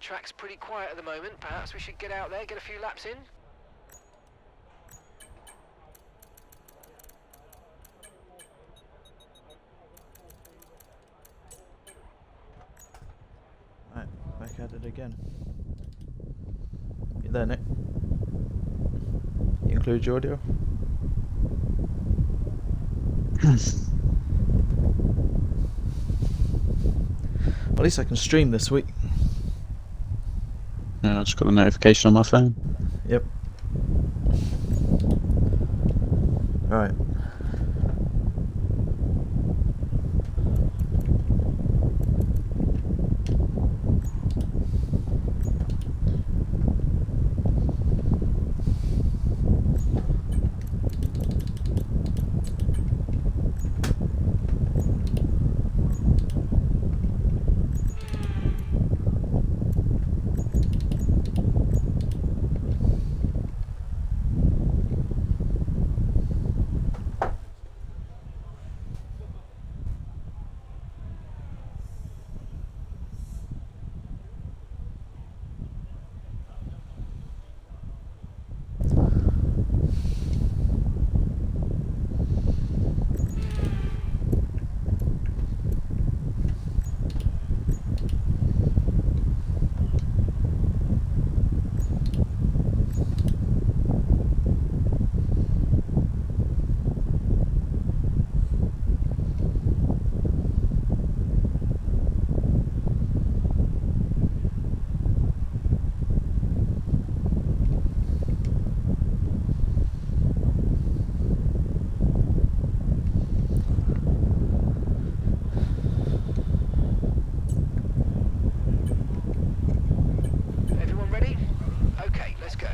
track's pretty quiet at the moment. Perhaps we should get out there, get a few laps in. Right, back at it again. You there, Nick? You include your audio? Well, at least I can stream this week. Yeah, I just got a notification on my phone. Yep. Right. Everyone ready? Okay, let's go.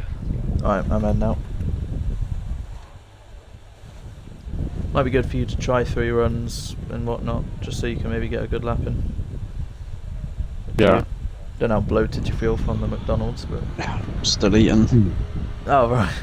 Alright, I'm in now. Might be good for you to try 3 runs and whatnot, just so you can maybe get a good lap in. Yeah. Don't know how bloated you feel from the McDonald's, but... Still eating. Oh, right.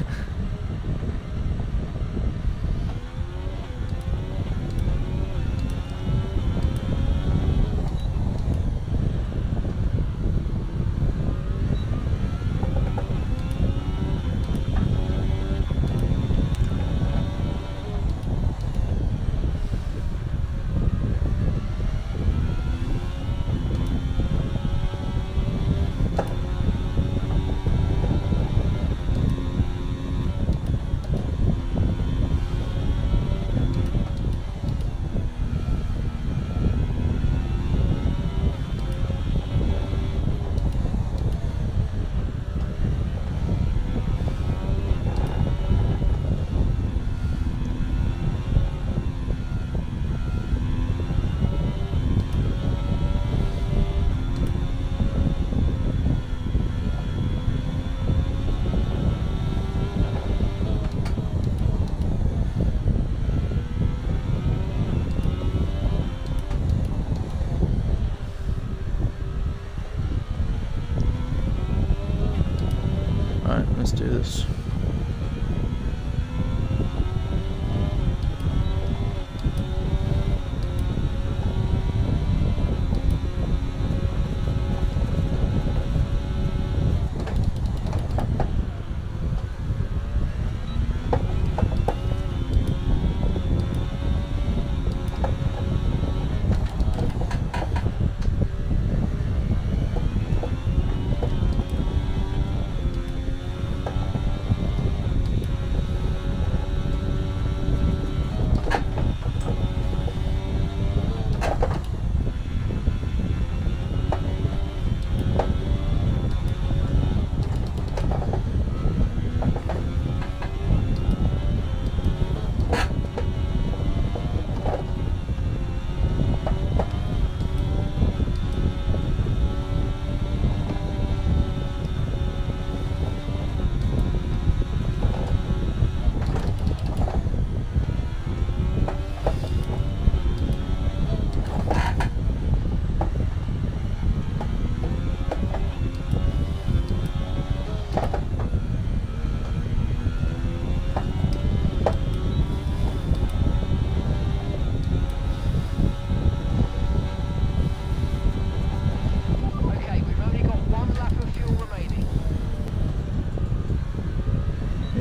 Alright, let's do this.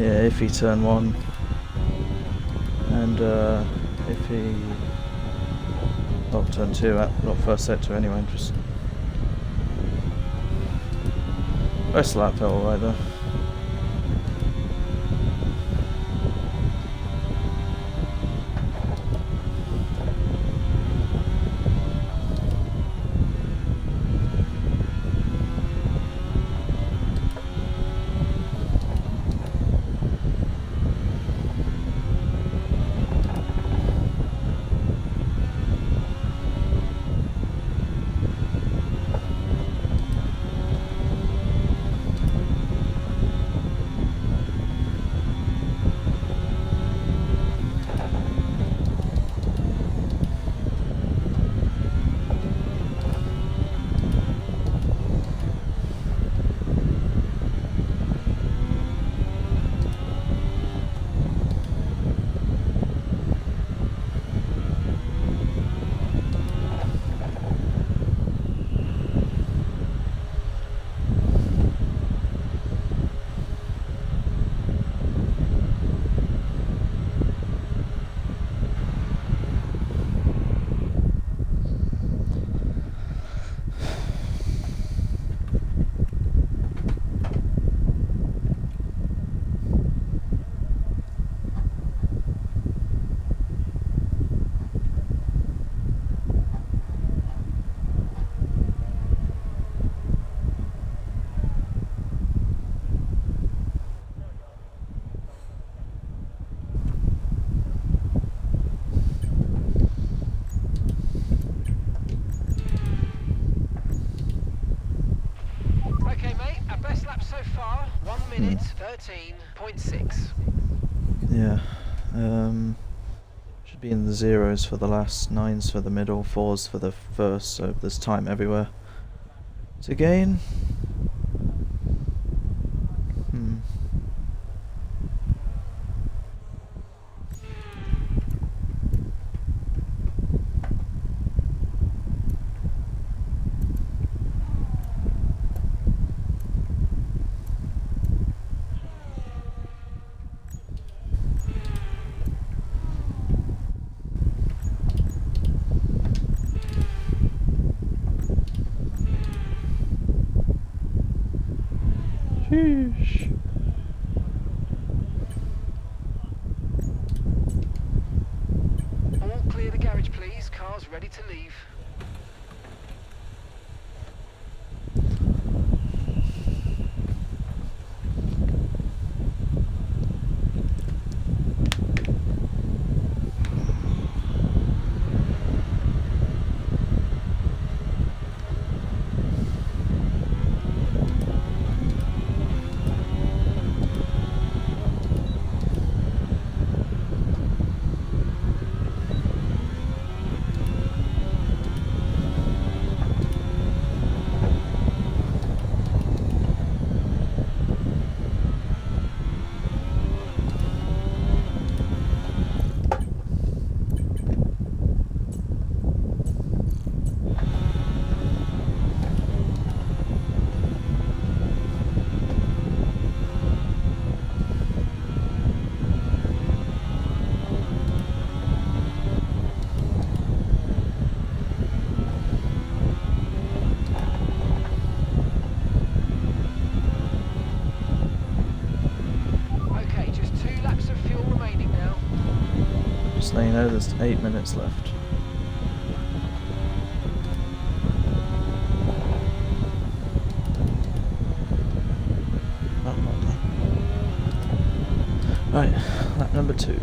Yeah, if he turn 1. And if he... Oh, turn 2, not first sector anyway, just... First lap felt alright though. Okay, mate, our best lap so far, 1 minute 13.6. Yeah. Should be in the 0s for the last, 9s for the middle, 4s for the first, so there's time everywhere to gain. Sheesh. All clear the garage, please. Cars ready to leave. Okay, just 2 laps of fuel remaining now. Just so you know, there's 8 minutes left. Oh, not done. Right, lap number 2.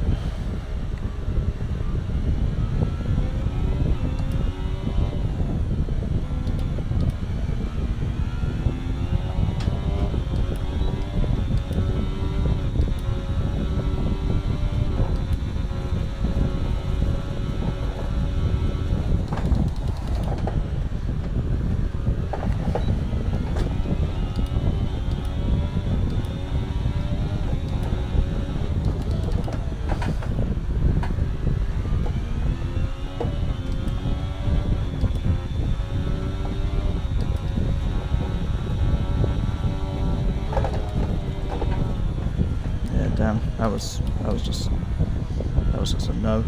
That was just a no.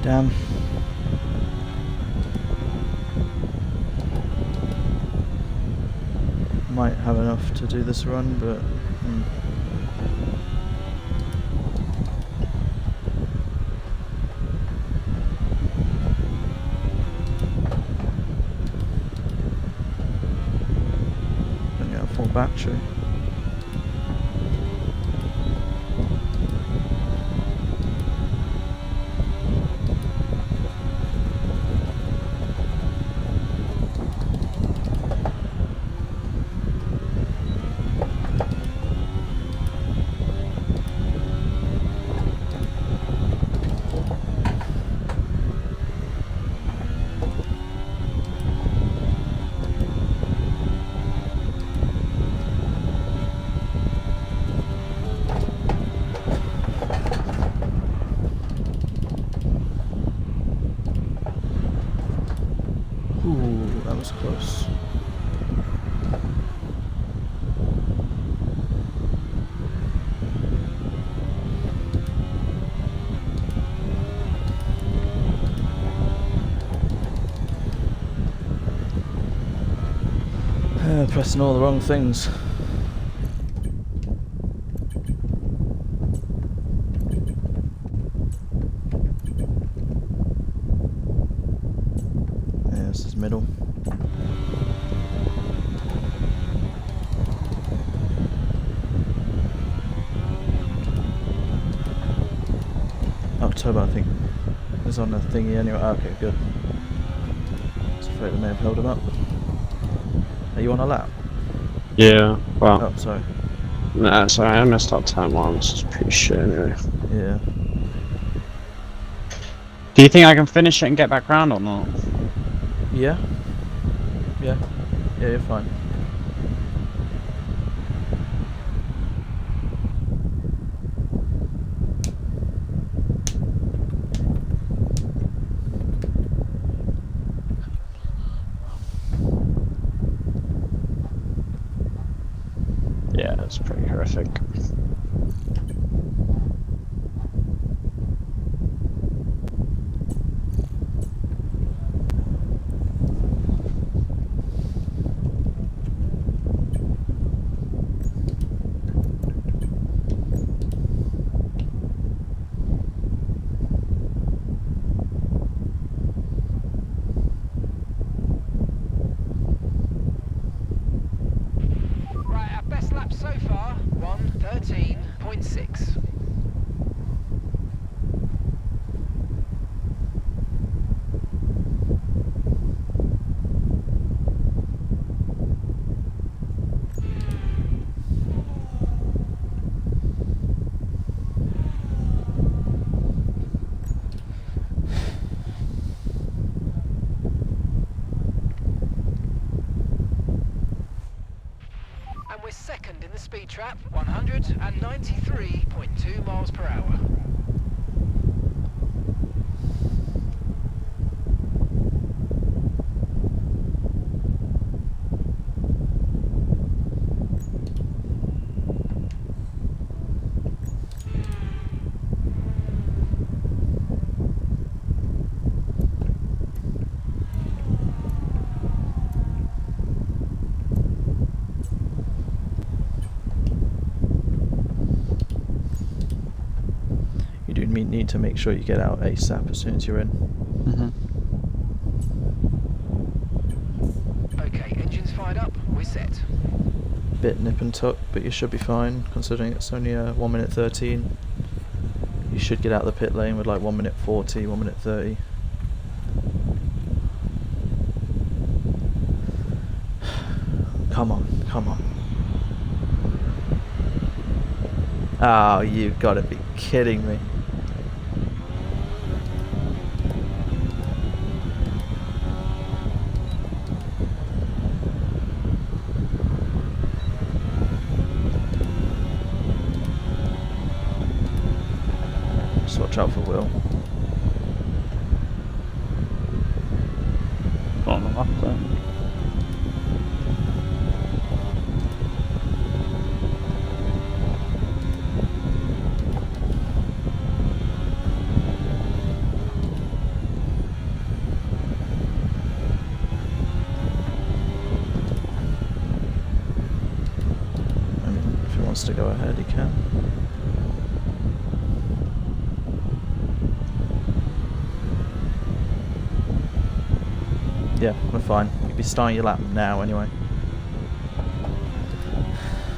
Damn. Might have enough to do this run, but don't get a full battery. Ooh, that was close. Pressing all the wrong things. Yeah, this is middle. October, I think, is on the thingy anyway. Okay, good. I was afraid I may have held him up. Are you on a lap? Yeah, well, Oh, sorry. nah, sorry, I messed up time one, which is pretty shit anyway. Yeah. Do you think I can finish it and get back round or not? Yeah? Yeah. Yeah, you're fine. Yeah, it's pretty horrific. Right, our best lap so far, 1:13.6. And we're second in the speed trap, 193.2 miles per hour. You do need to make sure you get out ASAP as soon as you're in. Okay, engines fired up, we're set. Bit nip and tuck, but you should be fine considering it's only 1 minute 13. You should get out of the pit lane with like 1 minute 40, 1 minute 30. Come on, come on. Oh, you've got to be kidding me. out for Will. On the left then. I mean, if he wants to go ahead, he can. Yeah, we're fine. You'd be starting your lap now anyway.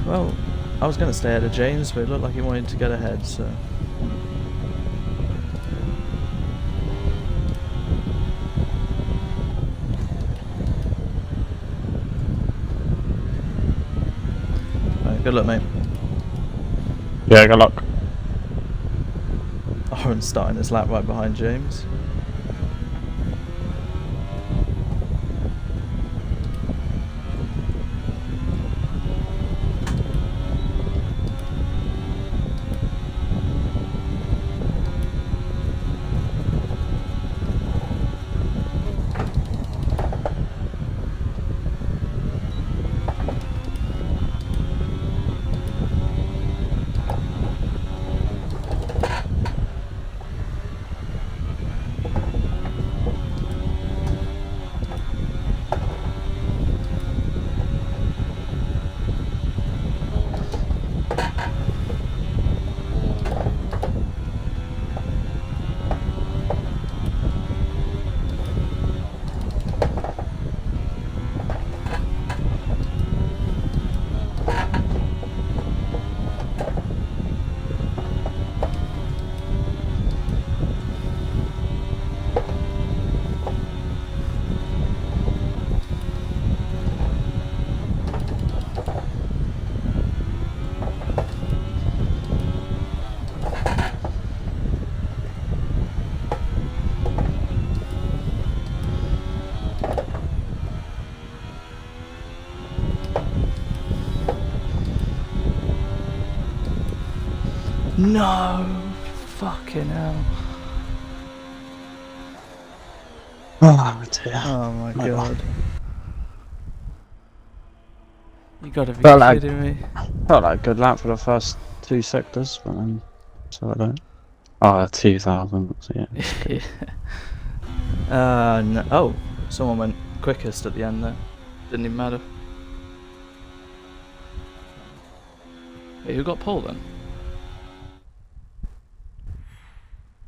Well, I was going to stay ahead of James, but it looked like he wanted to get ahead, so... Right, good luck, mate. Yeah, good luck. Aaron's starting his lap right behind James. No! Fucking hell. Oh dear. Oh my No. god. You gotta be Felt like- kidding me. Felt like a good lap for the first 2 sectors, but then so I don't. Oh, 2000. So yeah. No. Oh, someone went quickest at the end there. Didn't even matter. Hey, who got pole then?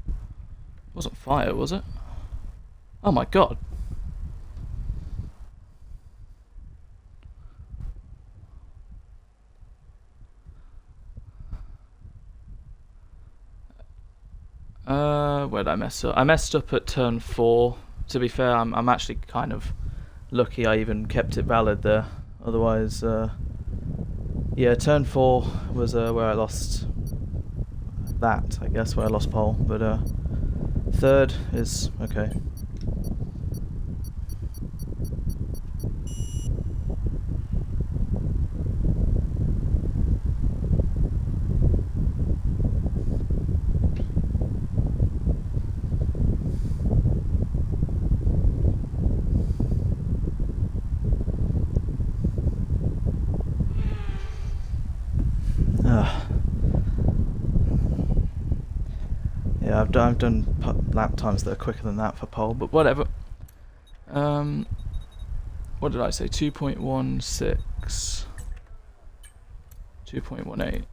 It wasn't fire, was it? Oh my god. Where did I mess up? I messed up at turn 4. To be fair, I'm actually kind of lucky I even kept it valid there. Otherwise, yeah, turn 4 was where I lost that, I guess, where I lost pole. But third is okay. Yeah, I've done lap times that are quicker than that for pole, but whatever. What did I say? 2.16, 2.18.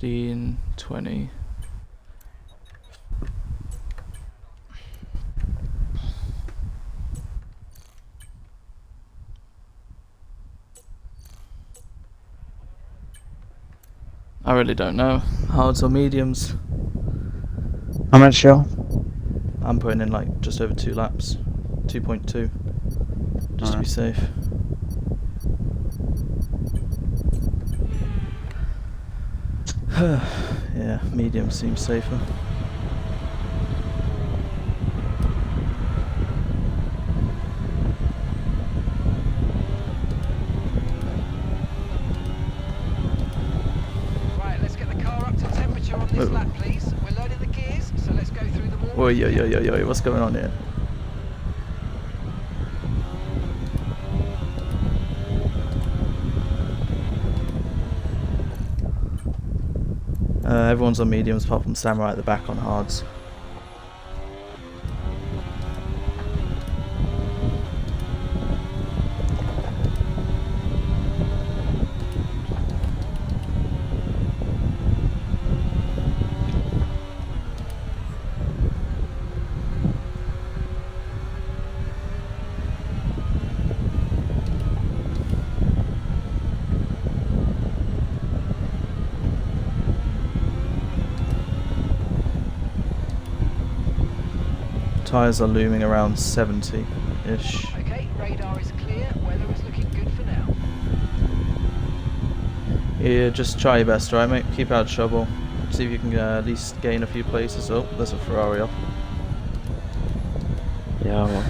$15, $20. I really don't know. Hards or mediums? How much y'all? I'm putting in like just over 2 laps. 2.2. Just to be safe. Yeah, medium seems safer. this lap, please. We're learning the gears, so let's go through them all. Oi, yo, yo, yo, yo, what's going on here? Everyone's on mediums apart from Samurai at the back on hards. Tyres are looming around 70-ish. Okay, radar is clear. Weather is looking good for now. Yeah, just try your best, right, mate? Keep out of trouble. See if you can at least gain a few places. Oh, there's a Ferrari off. Yeah, well.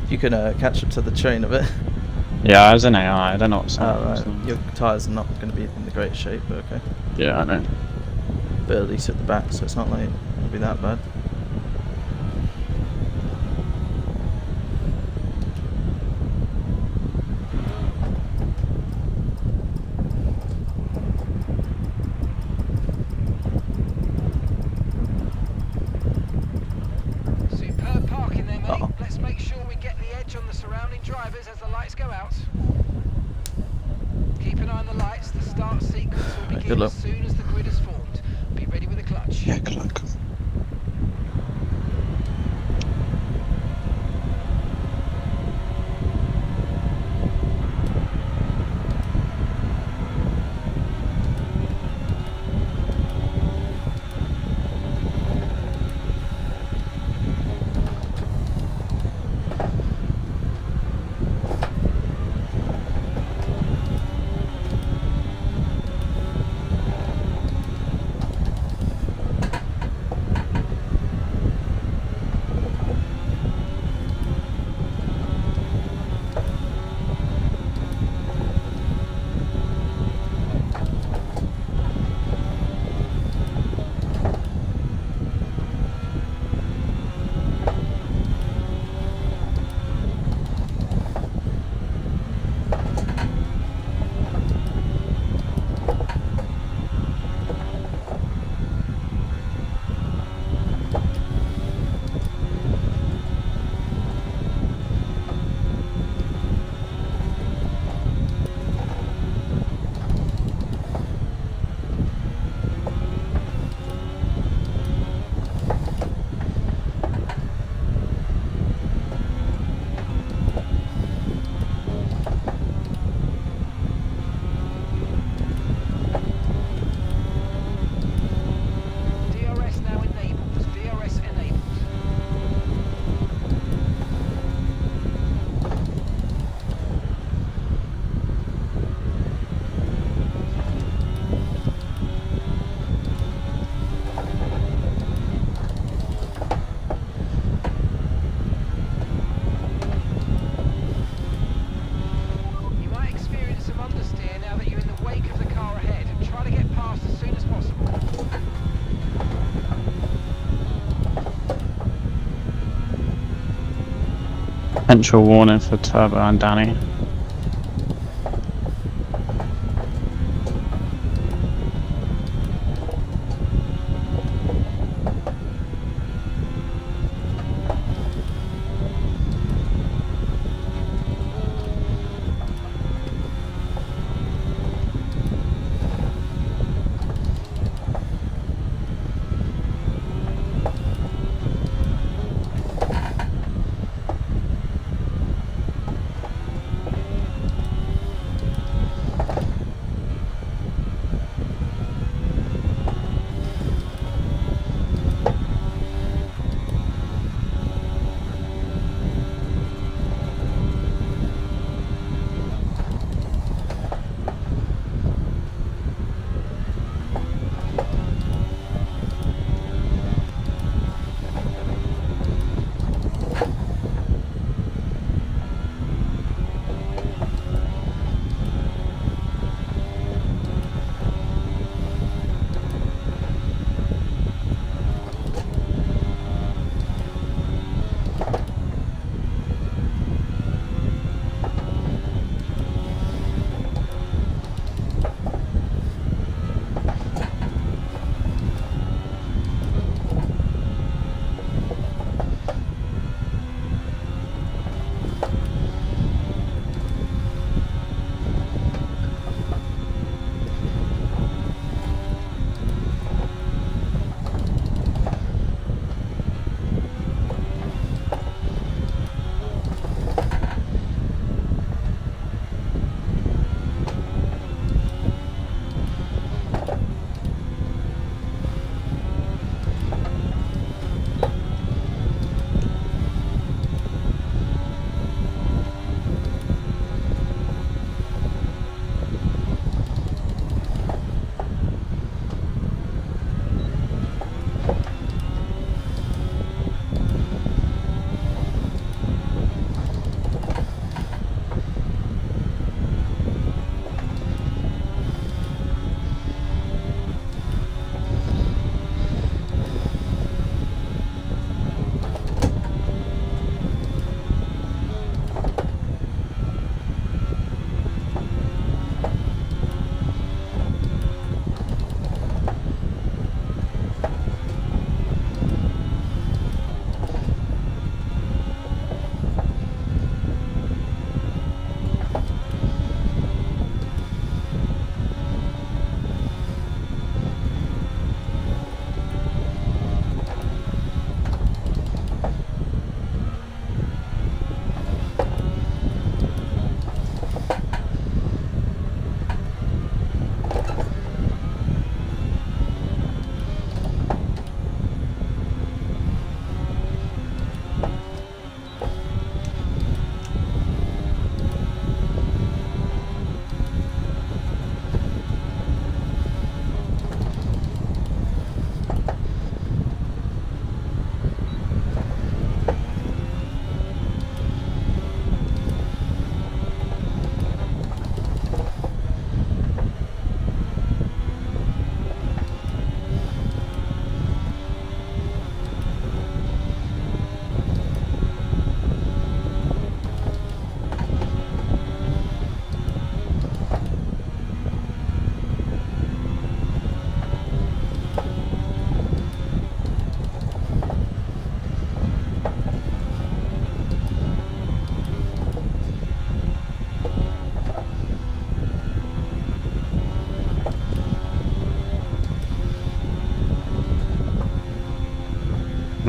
You can catch up to the train a bit. Yeah, I was in AI, I don't know what's Oh, happening. right. Your tyres are not going to be in the great shape, but okay. Yeah, I know. But at least at the back, so it's not like it'll be that bad. Superb parking there, mate. Uh-oh. Let's make sure we get the edge on the surrounding drivers as the lights go out. Keep an eye on the lights. The start sequence will Right, begin good luck. as soon as the grid is formed. Be ready with the clutch. Yeah, good luck. DRS now enabled. DRS enabled. You might experience some understeer now that you're in the wake of the car ahead. Try to get past as soon as possible. Potential warning for Turbo and Danny.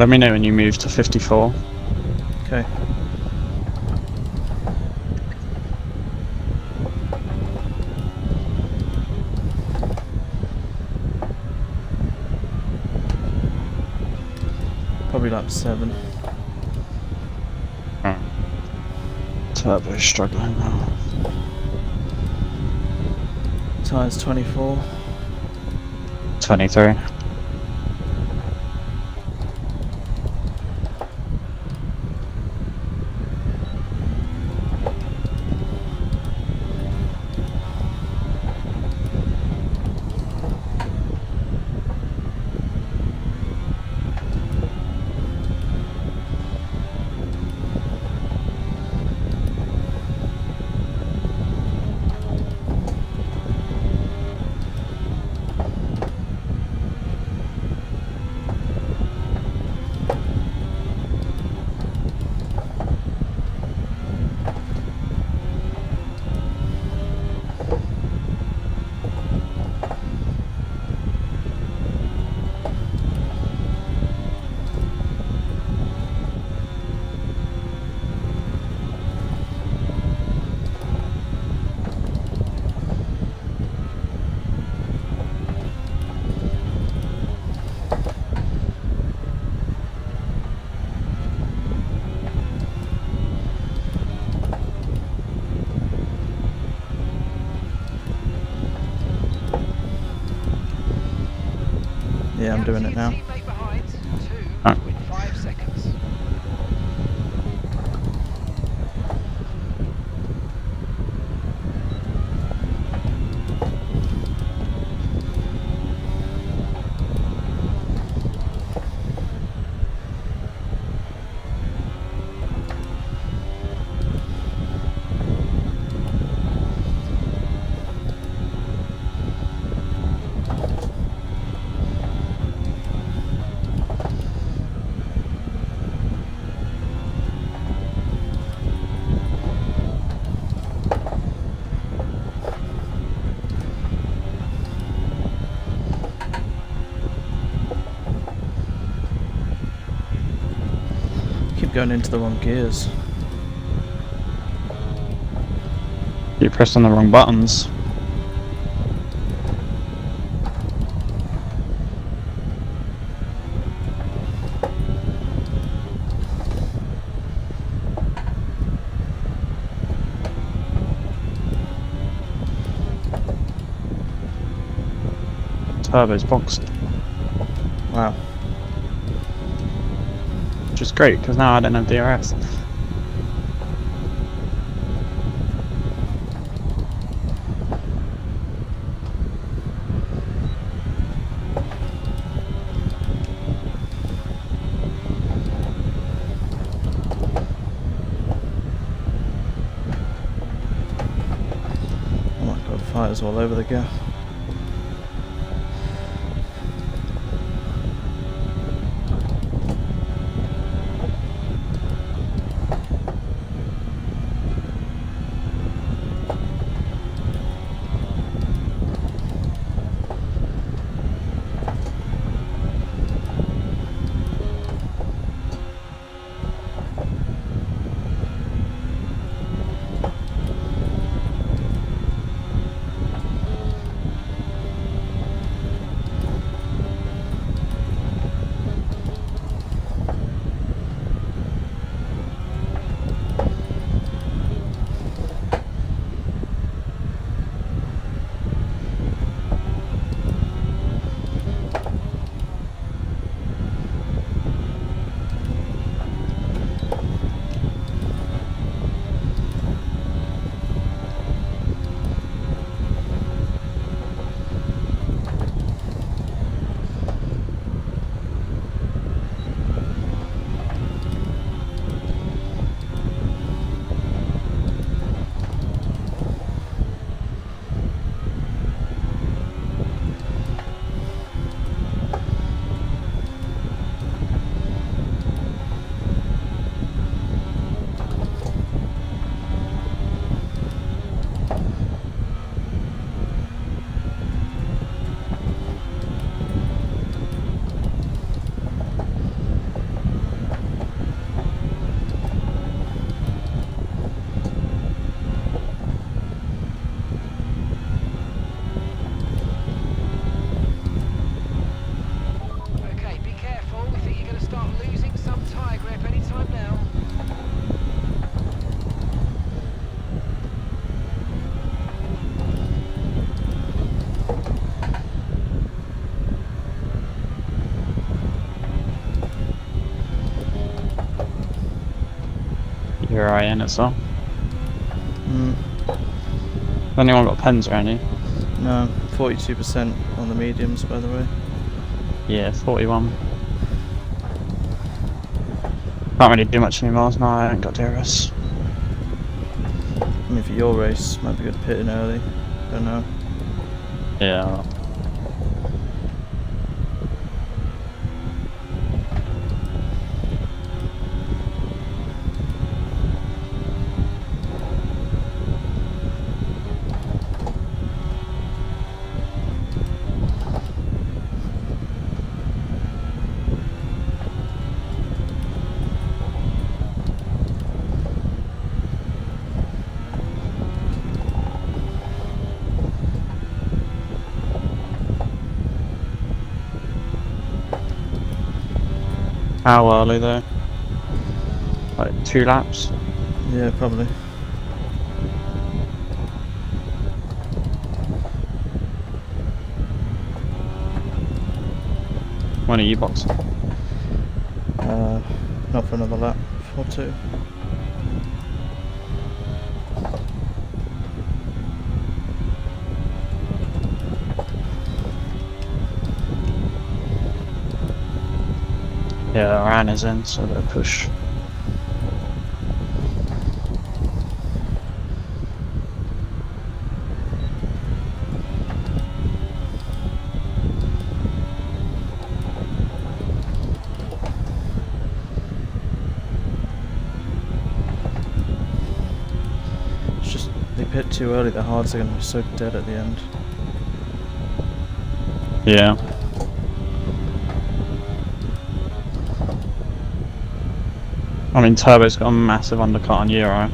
Let me know when you move to 54. Okay. Probably lap 7. Turbo's struggling now. Tyres 24. 23. Yeah, I'm doing it now. Teammate behind, Ah. 2.5 seconds. Keep going into the wrong gears. You're pressing the wrong buttons. Turbo's boxed. Wow. Which is great, because now I don't have DRS. Oh my god, fires all over the gap. right in as well. Mm, Has anyone got pens or any? no, 42% on the mediums, by the way. Yeah, 41. Can't really do much anymore. No, I haven't got DRS. I mean, for your race, might be good pitting early. Don't know. Yeah. How early though? Like 2 laps? Yeah, probably. When are you boxing? Not for another lap or two. Yeah, Ryan is in, so they'll push. It's just, they pit too early, the hards are going to be so dead at the end. Yeah. I mean, Turbo's got a massive undercut on Euro.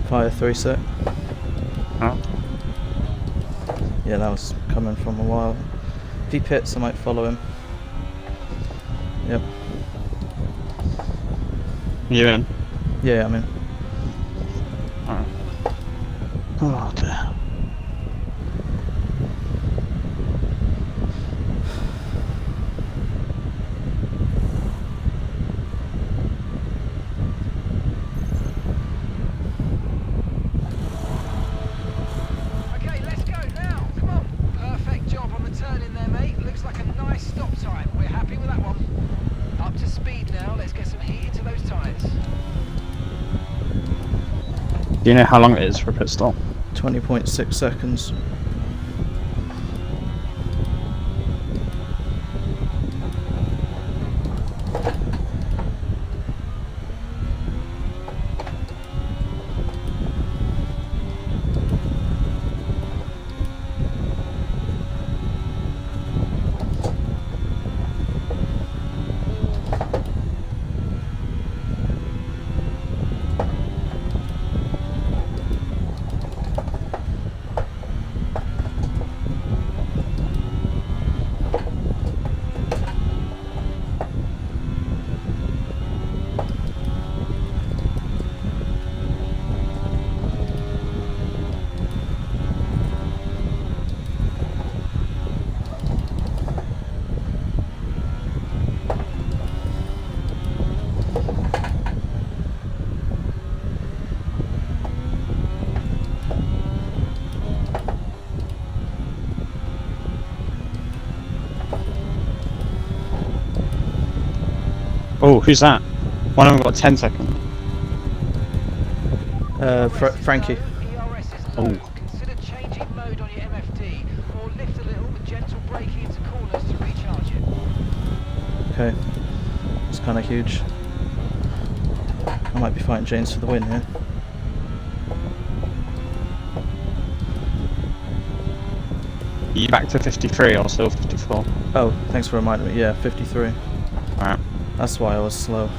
Fire 3 set. Oh. Yeah, that was coming from a while. If he pits, I might follow him. Yep. You in? Yeah, I'm in. Alright. Oh dear. Okay, let's go now. Come on. Perfect job on the turn in there, mate. Looks like a nice stop time. We're happy with that one. Up to speed now. Let's get some heat into those tyres. Do you know how long it is for a pit stop? 20.6 seconds. Oh, who's that? One of them got 10 seconds. Frankie. ERS is low. Oh. Consider changing mode on your MFD or lift a little with gentle braking into corners to recharge it. Okay. It's kind of huge. I might be fighting James for the win here. Are you back to 53 or still 54? Oh, thanks for reminding me. Yeah, 53. Alright. That's why I was slow.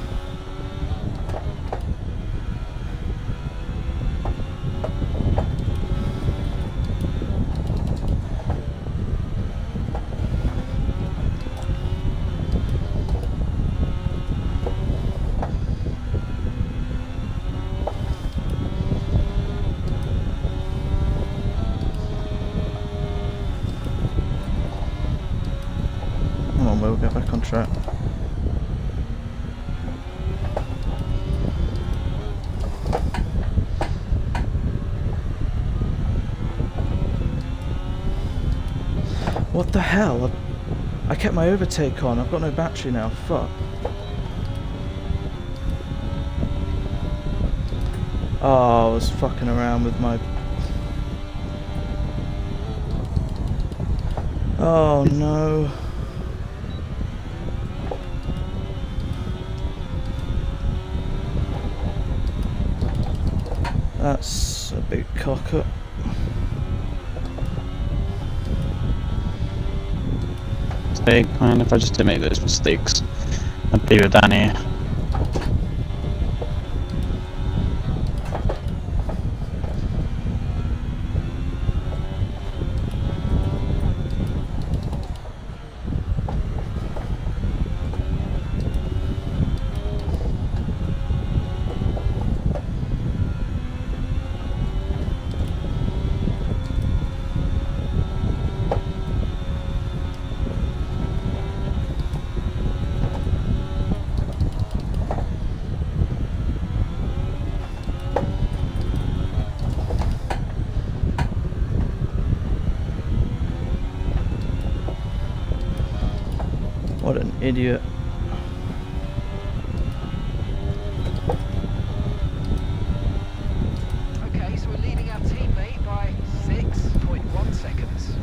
we'll get back on track. What the hell? I kept my overtake on. I've got no battery now. Fuck. Oh, I was fucking around with my... Oh no. That's a big cock up. Man, if I just didn't make those mistakes, I'd be with Danny. What an idiot. Okay, so we're leading our teammate by 6.1 seconds.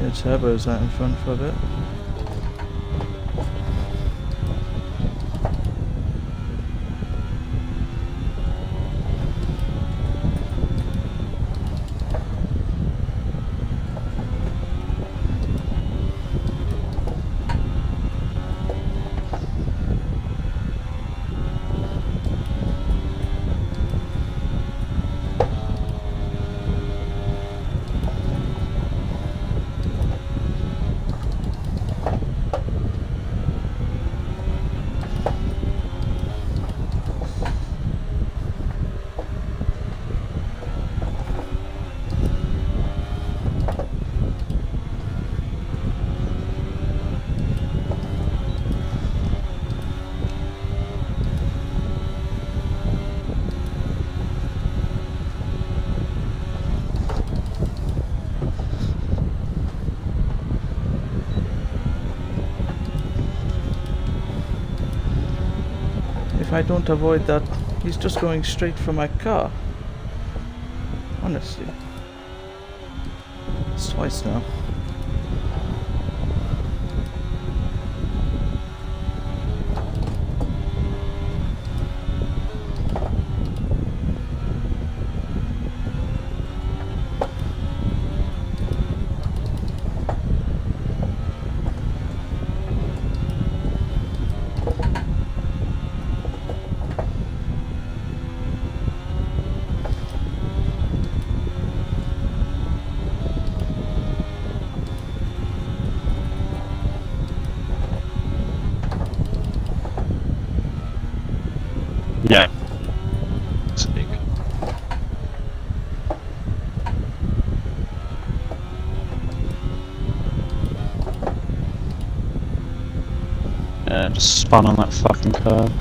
Yeah, Turbo's out in front for a bit. If I don't avoid that, he's just going straight for my car. Honestly. It's twice now. Yeah. It's big. Yeah, just spun on that fucking curve.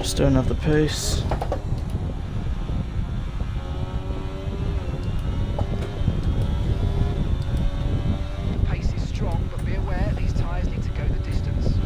Just don't have the pace. Pace is strong, but be aware these tyres need to go the distance.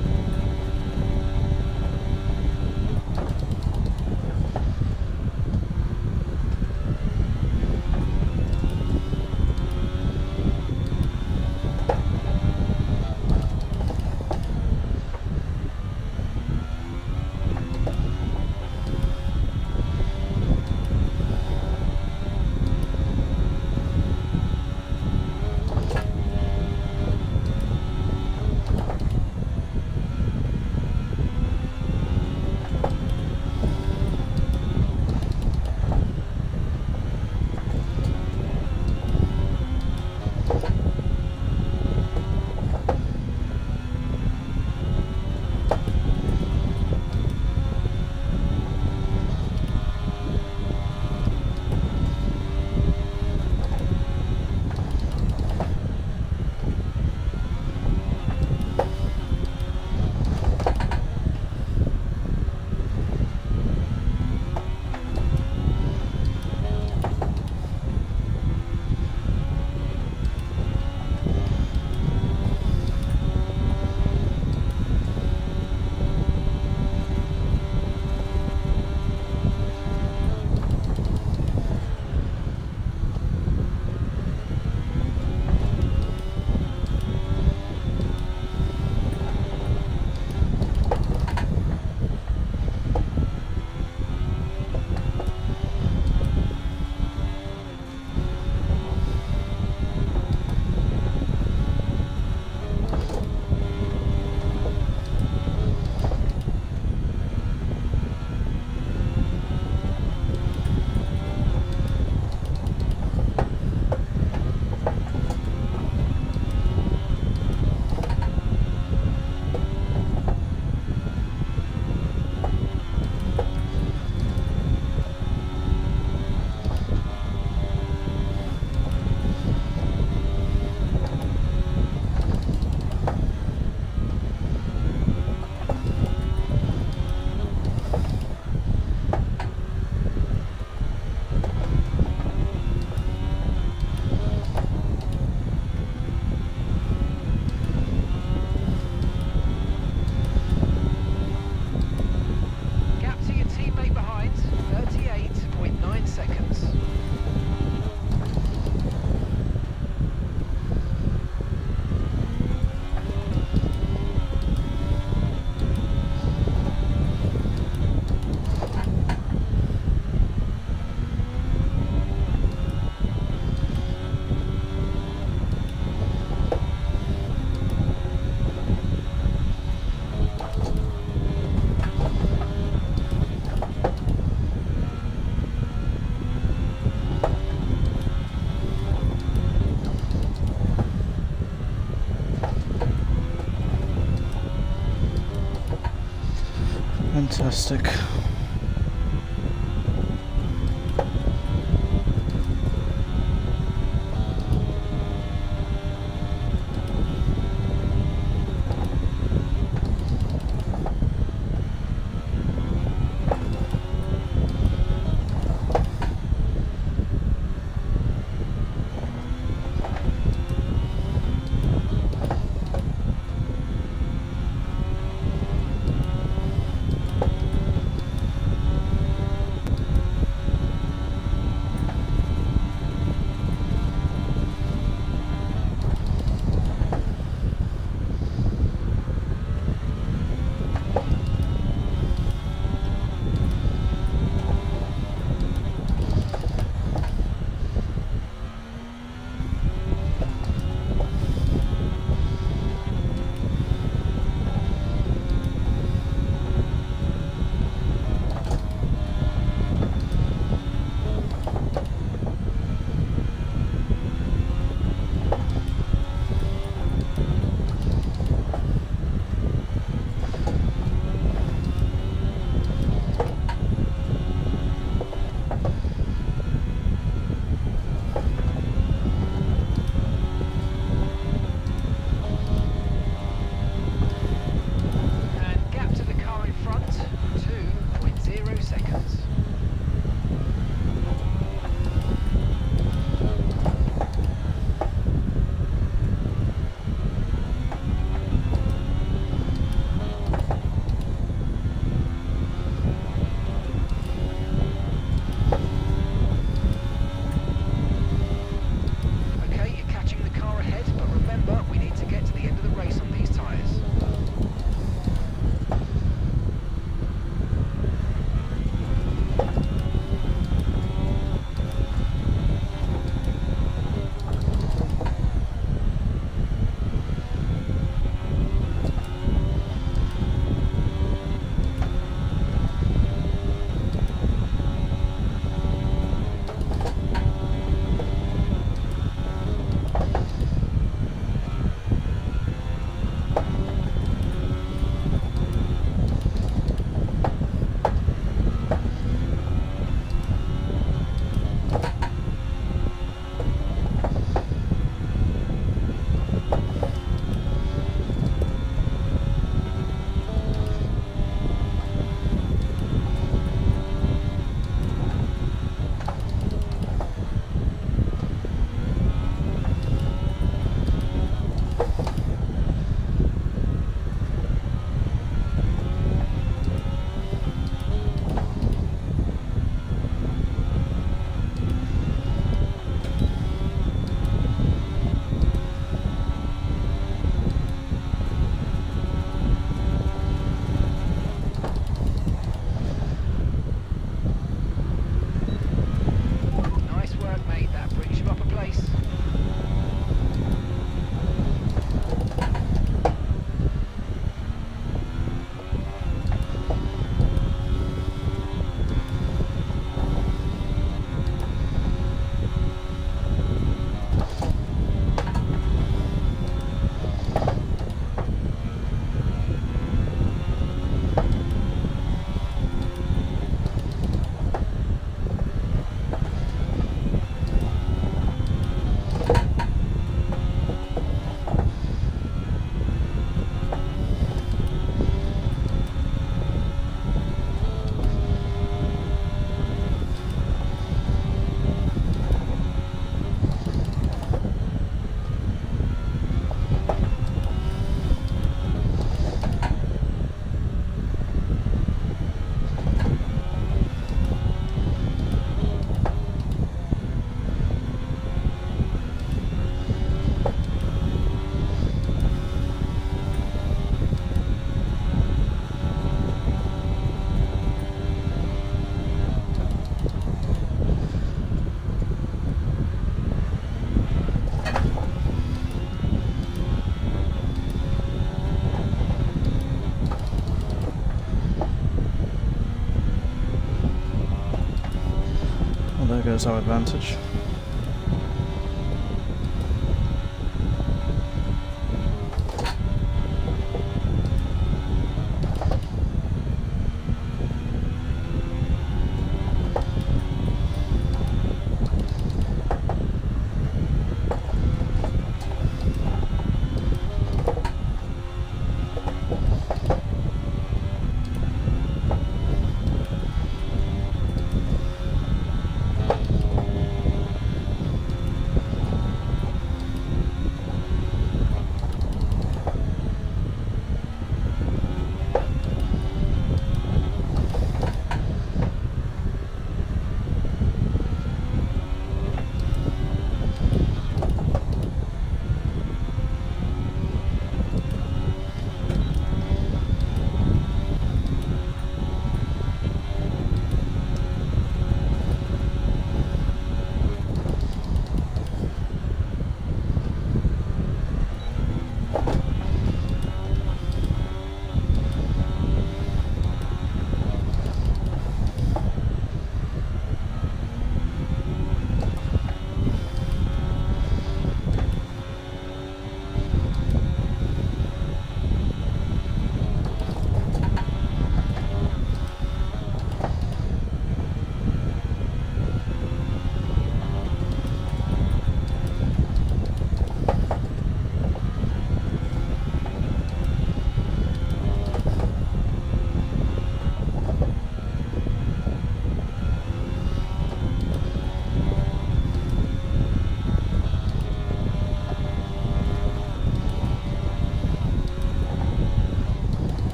Fantastic. goes our advantage.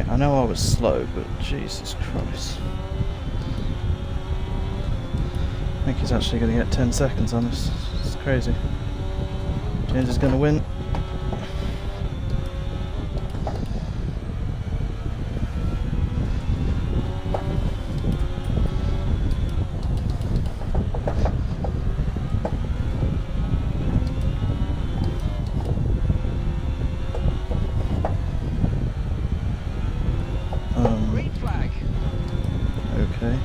I know I was slow, but Jesus Christ. I think he's actually going to get 10 seconds on us. It's crazy. James is going to win. Green flag. Okay.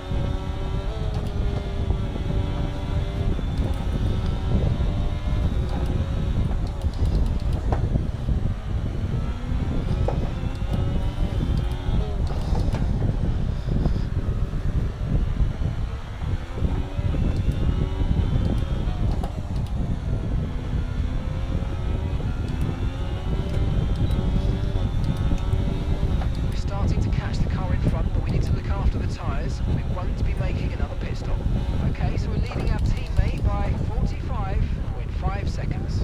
We're starting to catch the car in front, but we need to look after the tyres. We won't be making another pit stop. Okay, so we're leading our teammate by 45.5 seconds.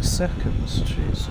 Seconds, jeez.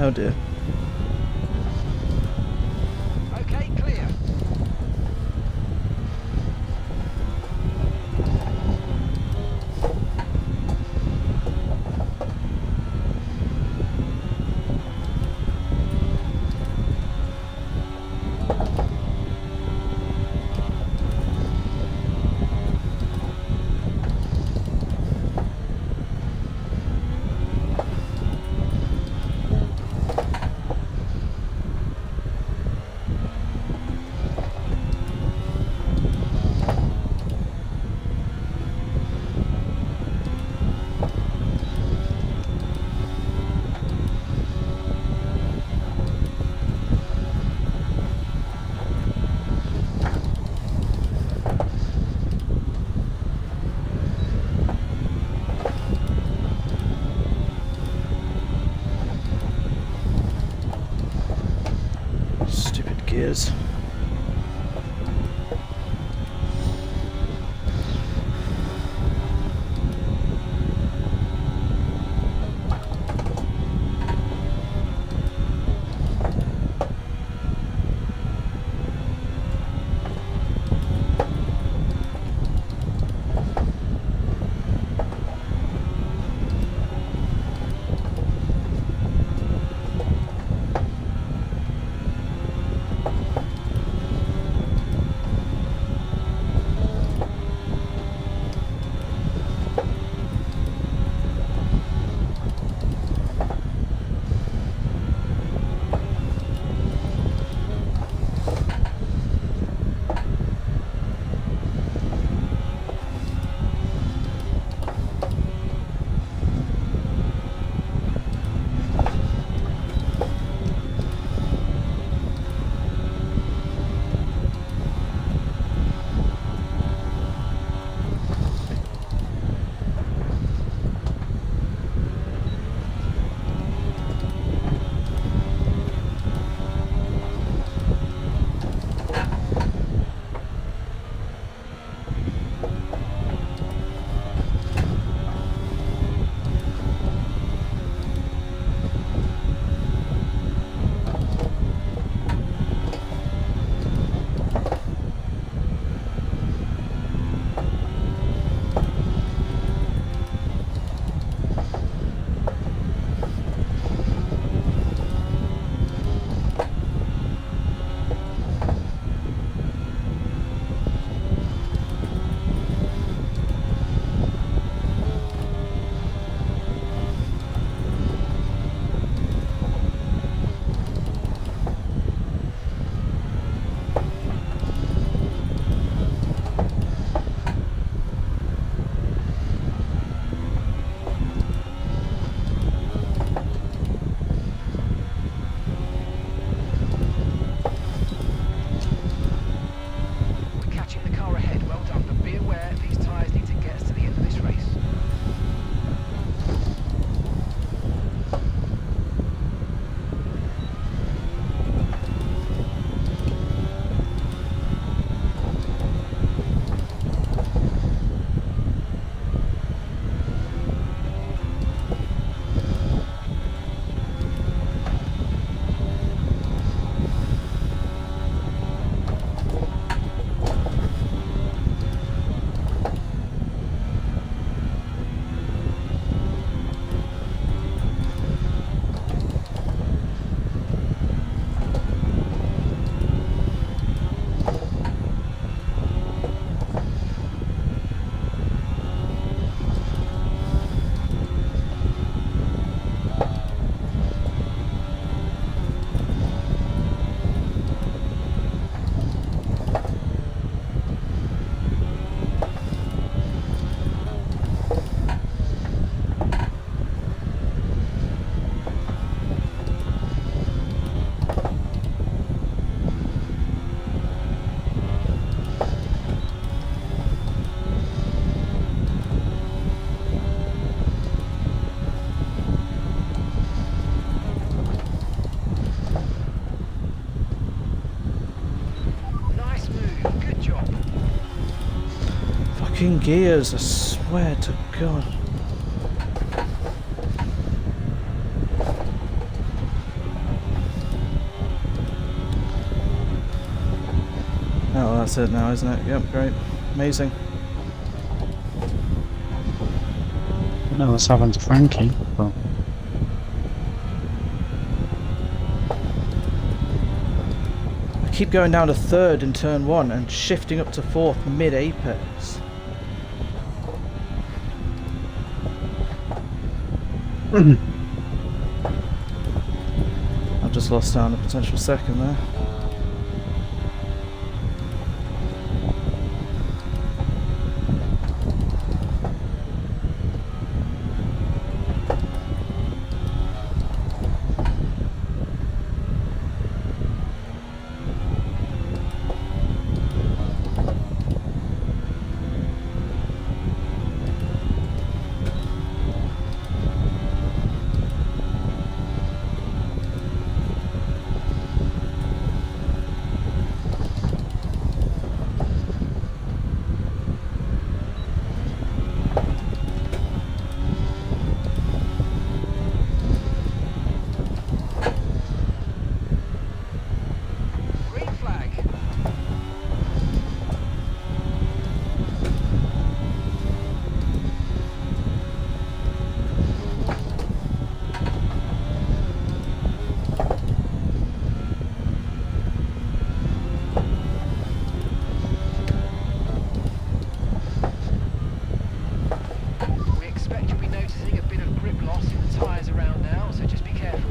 Oh dear. Okay, clear. Stupid gears. Fucking gears, I swear to God. That's it now, isn't it? Yep, great. Amazing. I don't know what's happened to Frankie, but I keep going down to third in turn 1 and shifting up to fourth mid-apex. I've just lost down a potential second there. Green flag. We expect you'll be noticing a bit of grip loss in the tyres around now, so just be careful.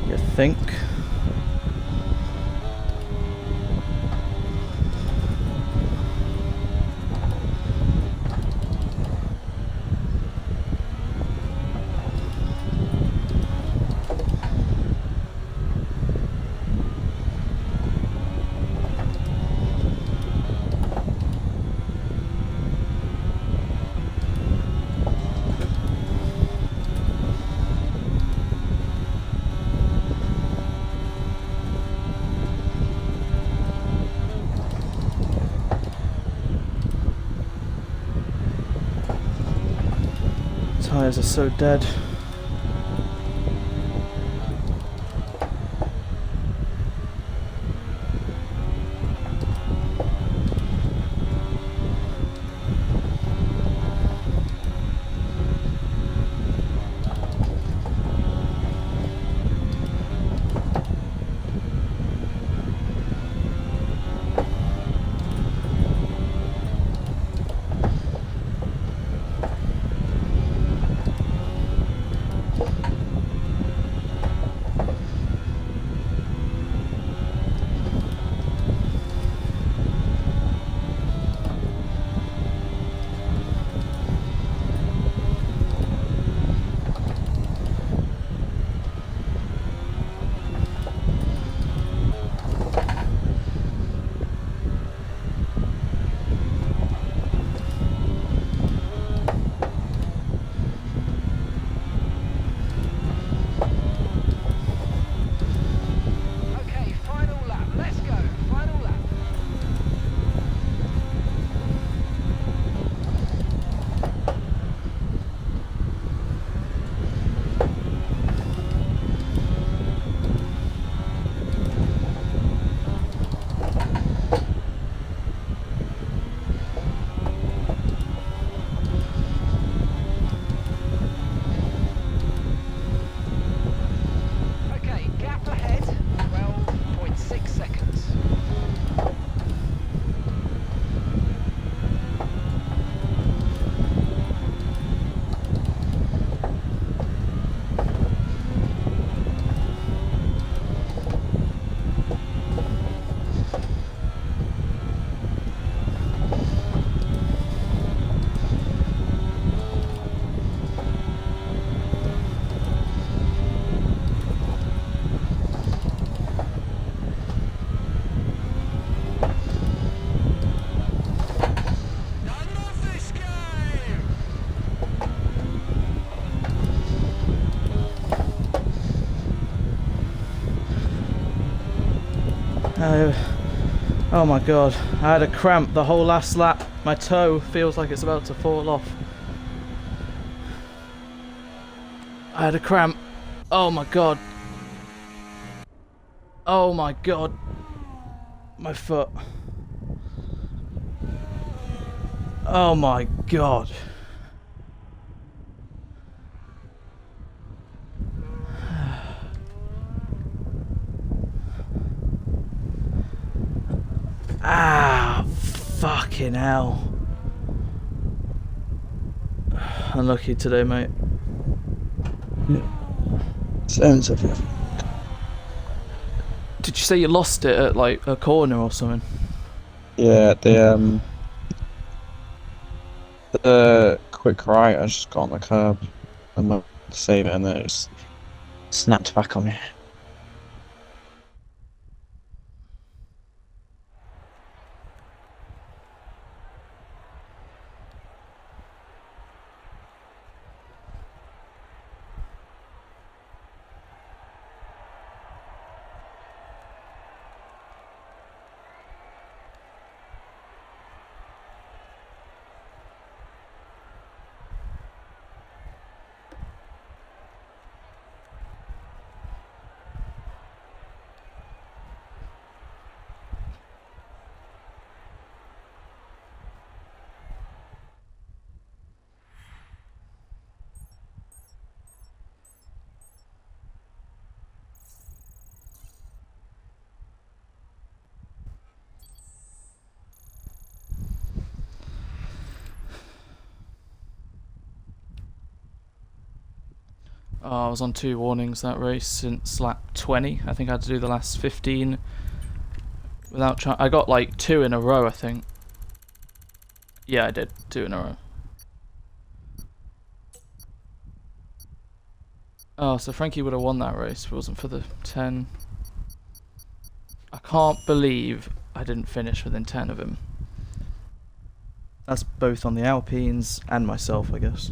You think? Tires are so dead. Okay, final lap. Let's go. Final lap. Okay, gap ahead, 12.6 seconds. Done off this game! Oh my god, I had a cramp the whole last lap. My toe feels like it's about to fall off. I had a cramp. Oh my god. Oh my god. My foot. Oh my god. Ah, fucking hell. Unlucky today, mate. Yeah. Sounds of it. Did you say you lost it at like a corner or something? Yeah, the quick right, I just got on the curb and went to save it, and then it just snapped back on me. Oh, I was on 2 warnings that race since lap 20. I think I had to do the last 15 without trying. I got like 2 in a row, I think. Yeah, I did 2 in a row. Oh, so Frankie would have won that race if it wasn't for the 10. I can't believe I didn't finish within 10 of him. That's both on the Alpines and myself, I guess.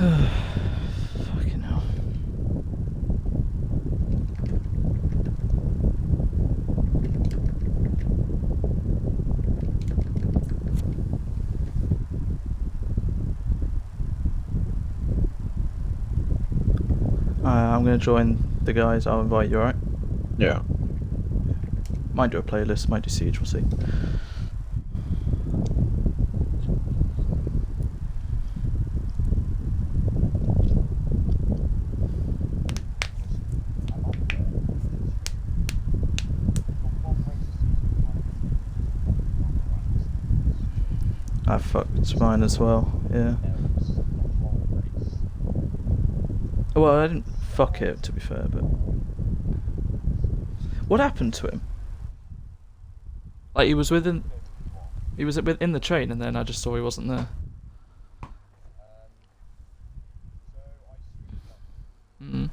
Fucking hell. I'm gonna join the guys. I'll invite you, alright? Yeah. Might do a playlist, might do Siege, we'll see. I fucked mine as well, yeah. Well, I didn't fuck it, to be fair, but What happened to him? Like he was within the train, and then I just saw he wasn't there. Mm.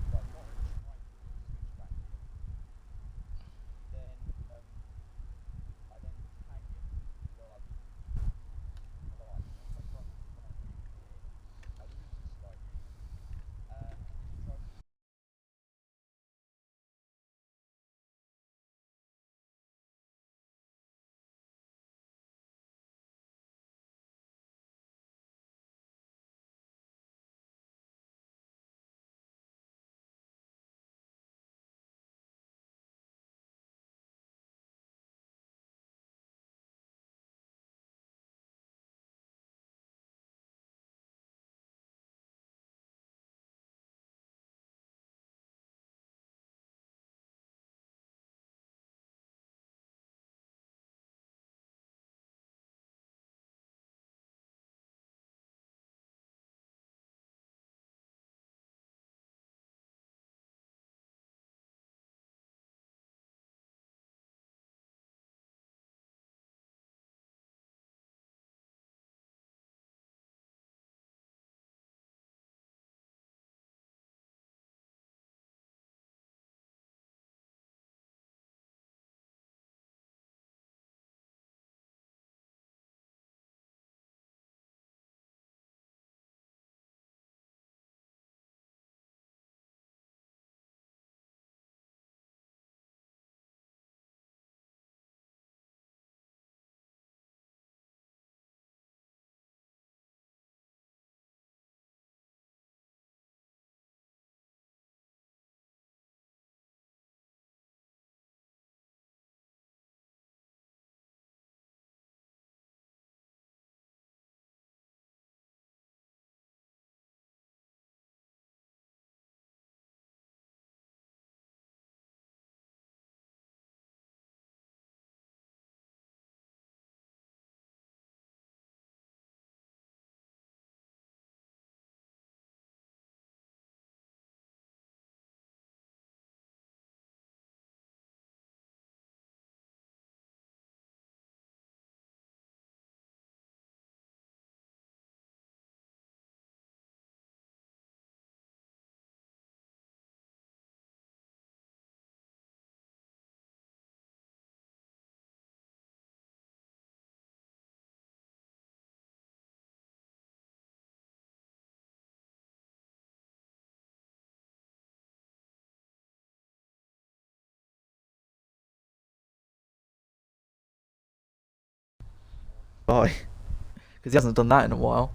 Bye. Because he hasn't done that in a while.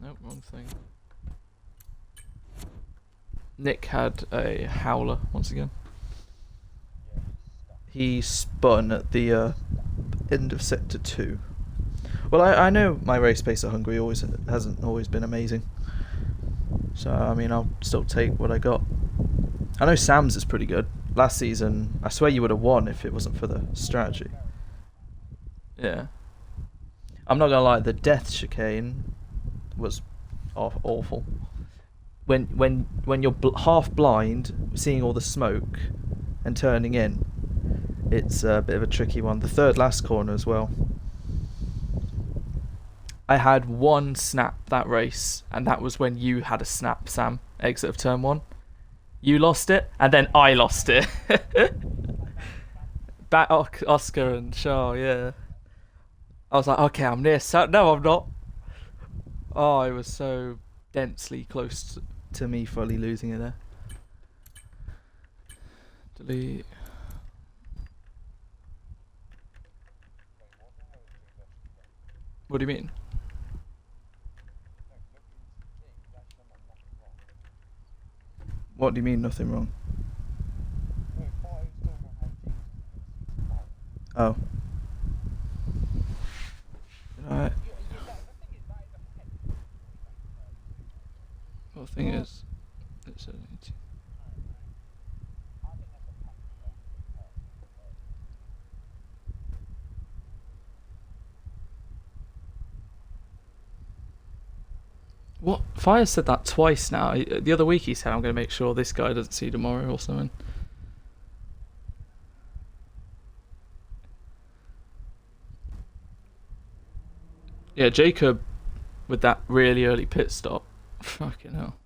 Nope, wrong thing. Nick had a howler once again. He spun at the end of sector 2. Well, I know my race pace at Hungary hasn't always been amazing. So, I mean, I'll still take what I got. I know Sam's is pretty good. Last season, I swear you would have won if it wasn't for the strategy. Yeah. I'm not gonna lie, the death chicane was awful. When you're half blind, seeing all the smoke, and turning in, it's a bit of a tricky one. The third last corner as well. I had one snap that race, and that was when you had a snap, Sam. Exit of turn 1. You lost it, and then I lost it. Back Oscar and Shaw, yeah. I was like, okay, I'm near. No, I'm not. Oh, it was so densely close to me fully losing it there. Delete. What do you mean? What do you mean, nothing wrong? Oh. Right. Well, the thing is, it's What? Fire said that twice now. The other week he said, I'm going to make sure this guy doesn't see tomorrow or something. Yeah, Jacob with that really early pit stop. Fucking hell.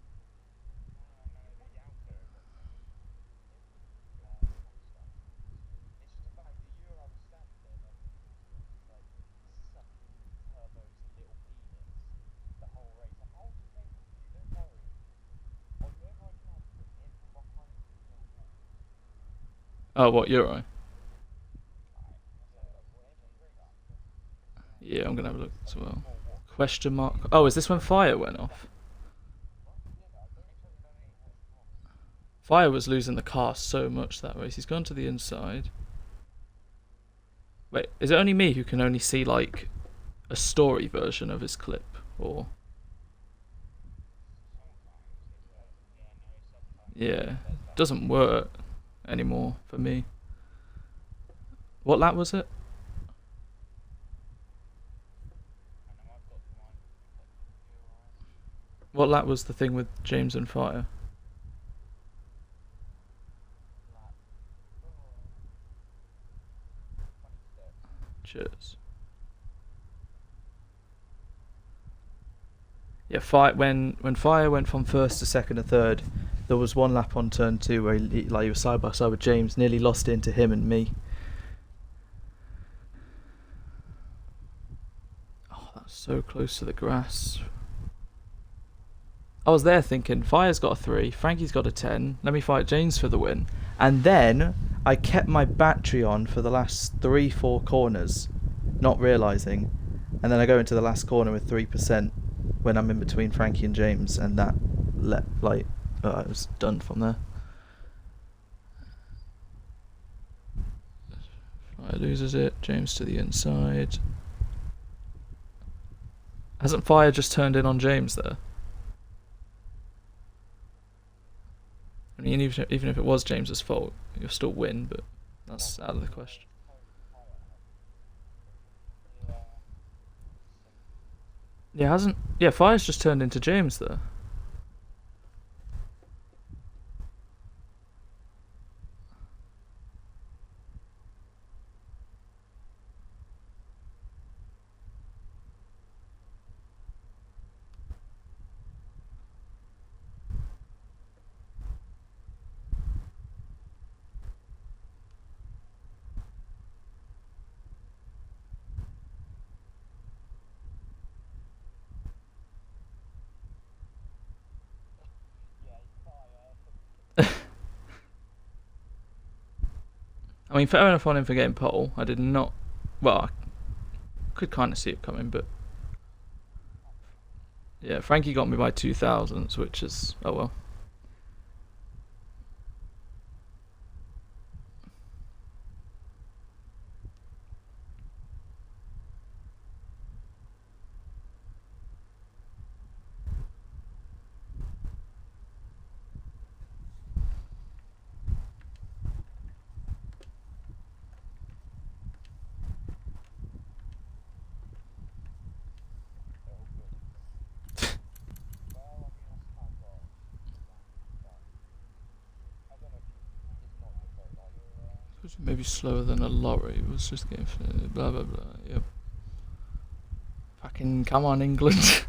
Oh, what, Euro? Yeah, I'm gonna have a look as well. Question mark. Oh, is this when Fire went off? Fire was losing the car so much that race. He's gone to the inside. Wait, is it only me who can only see like a story version of his clip, or? Yeah, it doesn't work anymore for me. What lap was it? What lap was the thing with James and Fire? Cheers. Yeah, when Fire went from first to second to third, there was one lap on turn 2 where he was side by side with James, nearly lost it into him and me. Oh, that's so close to the grass. I was there thinking, Fire's got a 3, Frankie's got a 10, let me fight James for the win. And then I kept my battery on for the last 3-4 corners, not realising. And then I go into the last corner with 3% when I'm in between Frankie and James, and that I was done from there. Fire loses it, James to the inside. Hasn't Fire just turned in on James there? I mean, even if it was James's fault, you'll still win, but that's out of the question. Yeah, Fire's just turned into James there. I mean, fair enough on him for getting pole. I did not. Well, I could kind of see it coming, but yeah, Frankie got me by 2,000, which is, oh well. Maybe slower than a lorry. It was just getting blah blah blah. Yep. Fucking come on, England.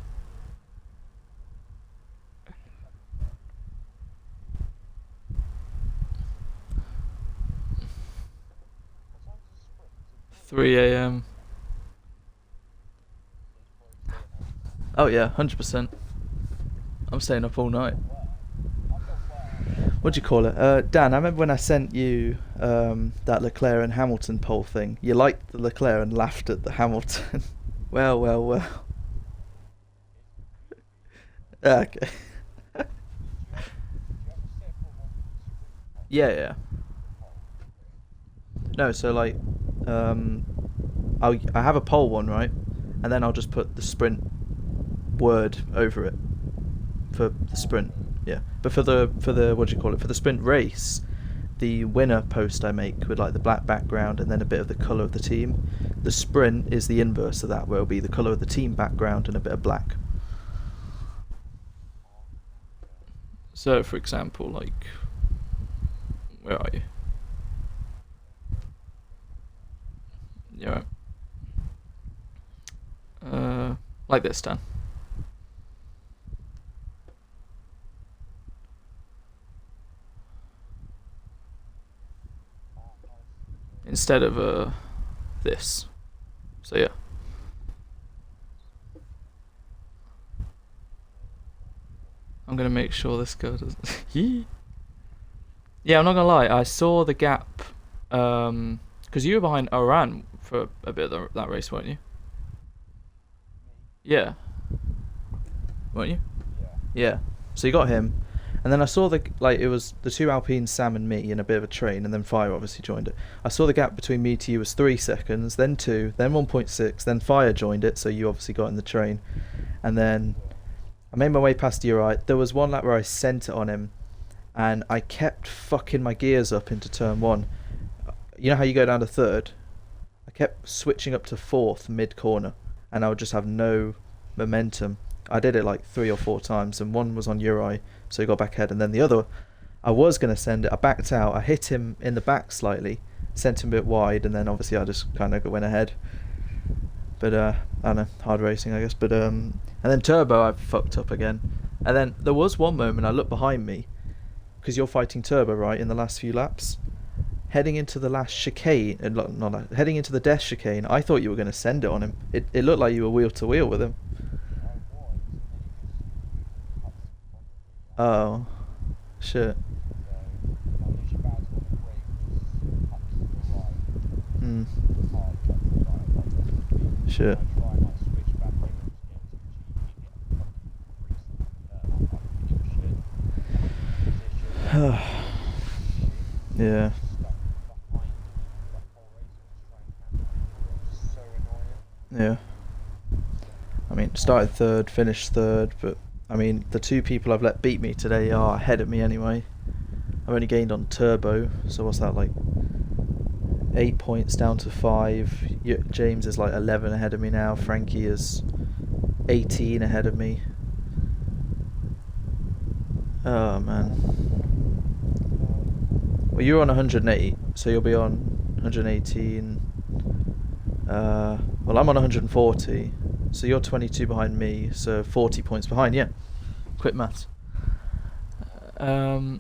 Three a.m. Oh yeah, 100%. I'm staying up all night. What do you call it? Dan, I remember when I sent you that Leclerc and Hamilton poll thing. You liked the Leclerc and laughed at the Hamilton. Well. Okay. Yeah. No, so like, I have a poll one, right? And then I'll just put the sprint word over it for the sprint. Yeah, but for the what do you call it? For the sprint race, the winner post I make with like the black background and then a bit of the colour of the team. The sprint is the inverse of that, where it'll be the colour of the team background and a bit of black. So, for example, like, where are you? Yeah. Like this, Dan. Instead of this. So yeah. I'm gonna make sure this girl doesn't. Yeah, I'm not gonna lie. I saw the gap, because you were behind Iran for a bit of that race, weren't you? Yeah. Weren't you? Yeah. So you got him, and then I saw it was the two Alpines, Sam and me, in a bit of a train, and then Fire obviously joined it. I saw the gap between me to you was 3 seconds, then 2, then 1.6, then Fire joined it, so you obviously got in the train, and then I made my way past you. Right, there was one lap where I sent it on him, and I kept fucking my gears up into turn 1. You know how you go down to 3rd? I kept switching up to 4th mid corner, and I would just have no momentum. I did it like 3 or 4 times, and one was on Uri, so he got back ahead, and then the other, I was going to send it, I backed out, I hit him in the back slightly, sent him a bit wide, and then obviously I just kind of went ahead. But I don't know, hard racing I guess. But and then Turbo I fucked up again, and then there was one moment I looked behind me, because you're fighting Turbo, right, in the last few laps, heading into the last chicane, heading into the death chicane. I thought you were going to send it on him. It looked like you were wheel to wheel with him. Oh, shit. Hmm. Shit. Yeah. Yeah. I mean, started 3rd, finished 3rd, but I mean, the 2 people I've let beat me today are ahead of me anyway. I've only gained on Turbo, so what's that, like 8 points down to 5. James is like 11 ahead of me now. Frankie is 18 ahead of me. Oh man. Well, you're on 108, so you'll be on 118. Well, I'm on 140, so you're 22 behind me, so 40 points behind. Yeah. Quick maths. I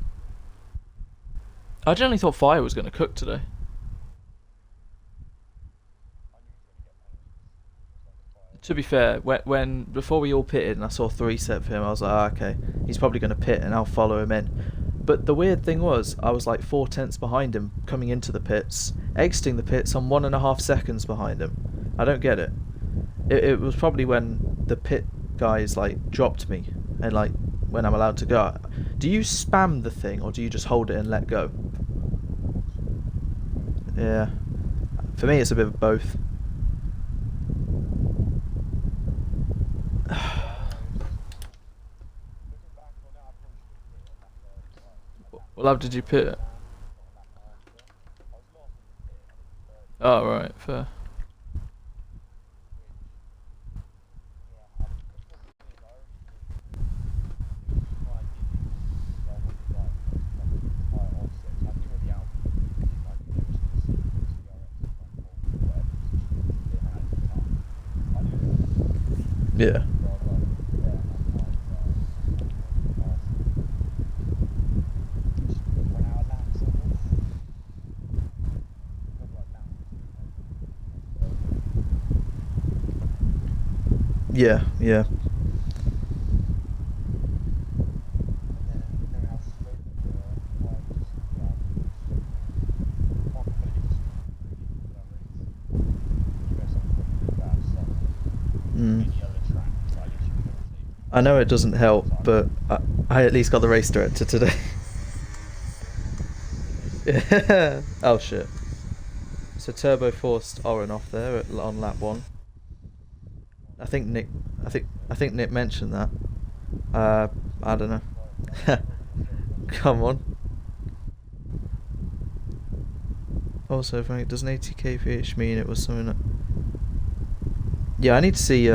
generally thought Fire was going to cook today. To be fair, when before we all pitted and I saw 3 set for him, I was like, okay, he's probably going to pit and I'll follow him in. But the weird thing was, I was like 4 tenths behind him coming into the pits, exiting the pits on 1.5 seconds behind him. I don't get it. It was probably when the pit guys like dropped me and like when I'm allowed to go. Do you spam the thing or do you just hold it and let go? Yeah. For me, it's a bit of both. What lap did you pit? Oh, right, fair. Yeah. Yeah, yeah. I know it doesn't help, but I at least got the race director today. Yeah. Oh shit. So Turbo forced Oren off there on lap 1. I think Nick mentioned that. I don't know. Come on. Also, Frank, does an 80 kph mean it was something that... Yeah, I need to see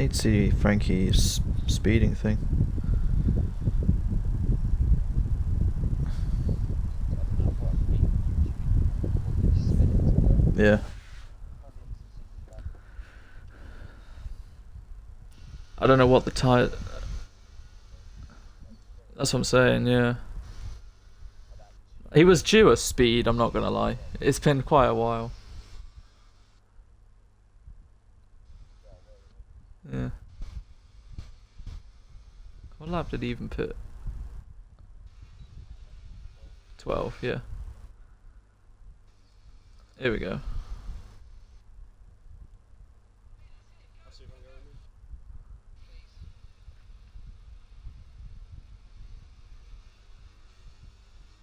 need to see Frankie's speeding thing. Yeah. I don't know what the tire. That's what I'm saying, yeah. He was due a speed, I'm not gonna lie. It's been quite a while. Yeah. What lap did he even put? 12, yeah. Here we go.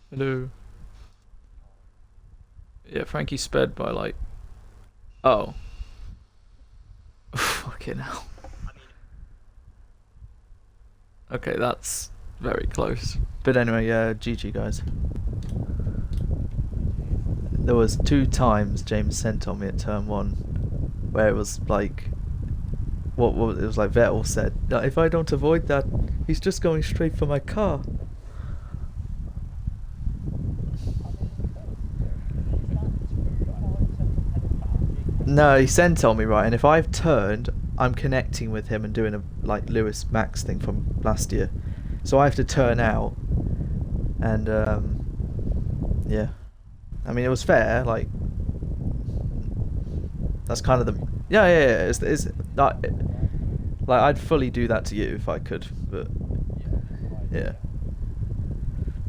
Hello. Yeah, Frankie sped by like... Oh. Fucking hell. Okay, that's very close. But anyway, yeah, GG guys. There was 2 times James sent on me at turn 1 where it was like... What it was like Vettel said, if I don't avoid that, he's just going straight for my car. No, he sent on me, right, and if I've turned, I'm connecting with him and doing a like Lewis Max thing from last year. So I have to turn out, and yeah. I mean, it was fair, like, that's kind of the... Yeah, it's not... Like, I'd fully do that to you if I could, but... Yeah.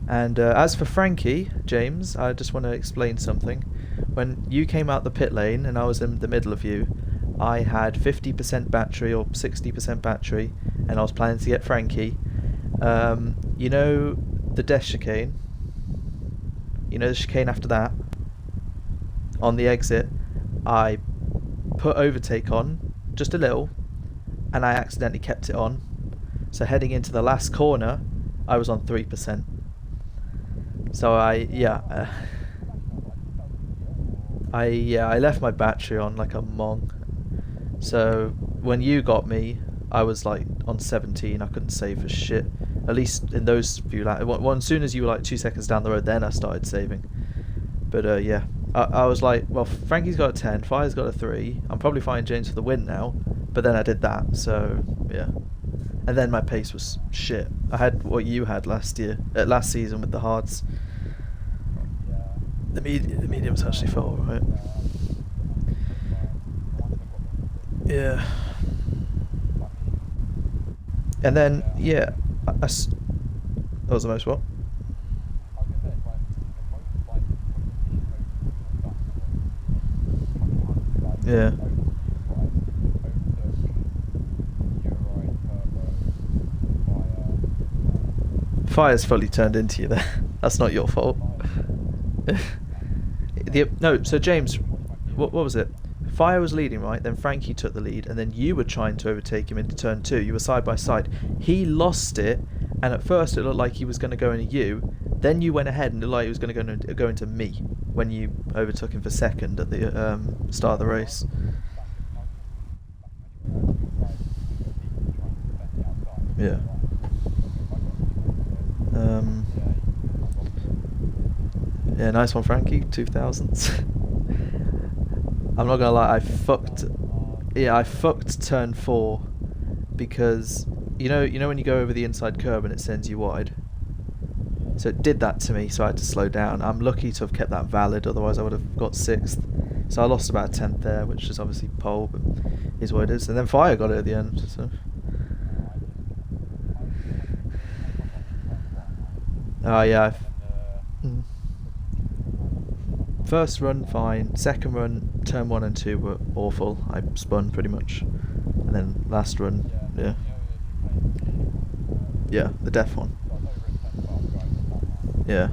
And as for Frankie, James, I just want to explain something. When you came out the pit lane and I was in the middle of you, I had 50% battery or 60% battery, and I was planning to get Frankie. You know the death chicane? You know the chicane after that? On the exit, I put overtake on, just a little, and I accidentally kept it on. So heading into the last corner, I was on 3%. So I left my battery on like a mong. So when you got me, I was like on 17. I couldn't save for shit. At least in those few laps. As soon as you were like 2 seconds down the road, then I started saving. But yeah, I was like, well, Frankie's got a 10, Fire's got a 3. I'm probably finding James for the win now. But then I did that, so yeah. And then my pace was shit. I had what you had last season with the hards. The medium's actually full, right? Yeah. And then, yeah, that was the most what? Yeah. Fire's fully turned into you there. That's not your fault. No, so James, what was it? Fire was leading, right? Then Frankie took the lead, and then you were trying to overtake him into turn 2. You were side by side. He lost it, and at first it looked like he was going to go into you. Then you went ahead and it looked like he was going to go into me when you overtook him for second at the start of the race. Yeah. Yeah, nice one, Frankie. 2000s. I'm not gonna lie, I fucked turn 4 because you know when you go over the inside curb and it sends you wide. So it did that to me, so I had to slow down. I'm lucky to have kept that valid, otherwise I would have got 6th. So I lost about a 10th there, which is obviously pole, but is what it is. And then Fire got it at the end. So. Oh yeah. First run fine, second run, turn 1 and 2 were awful. I spun pretty much, and then last run, yeah, the death one. Yeah.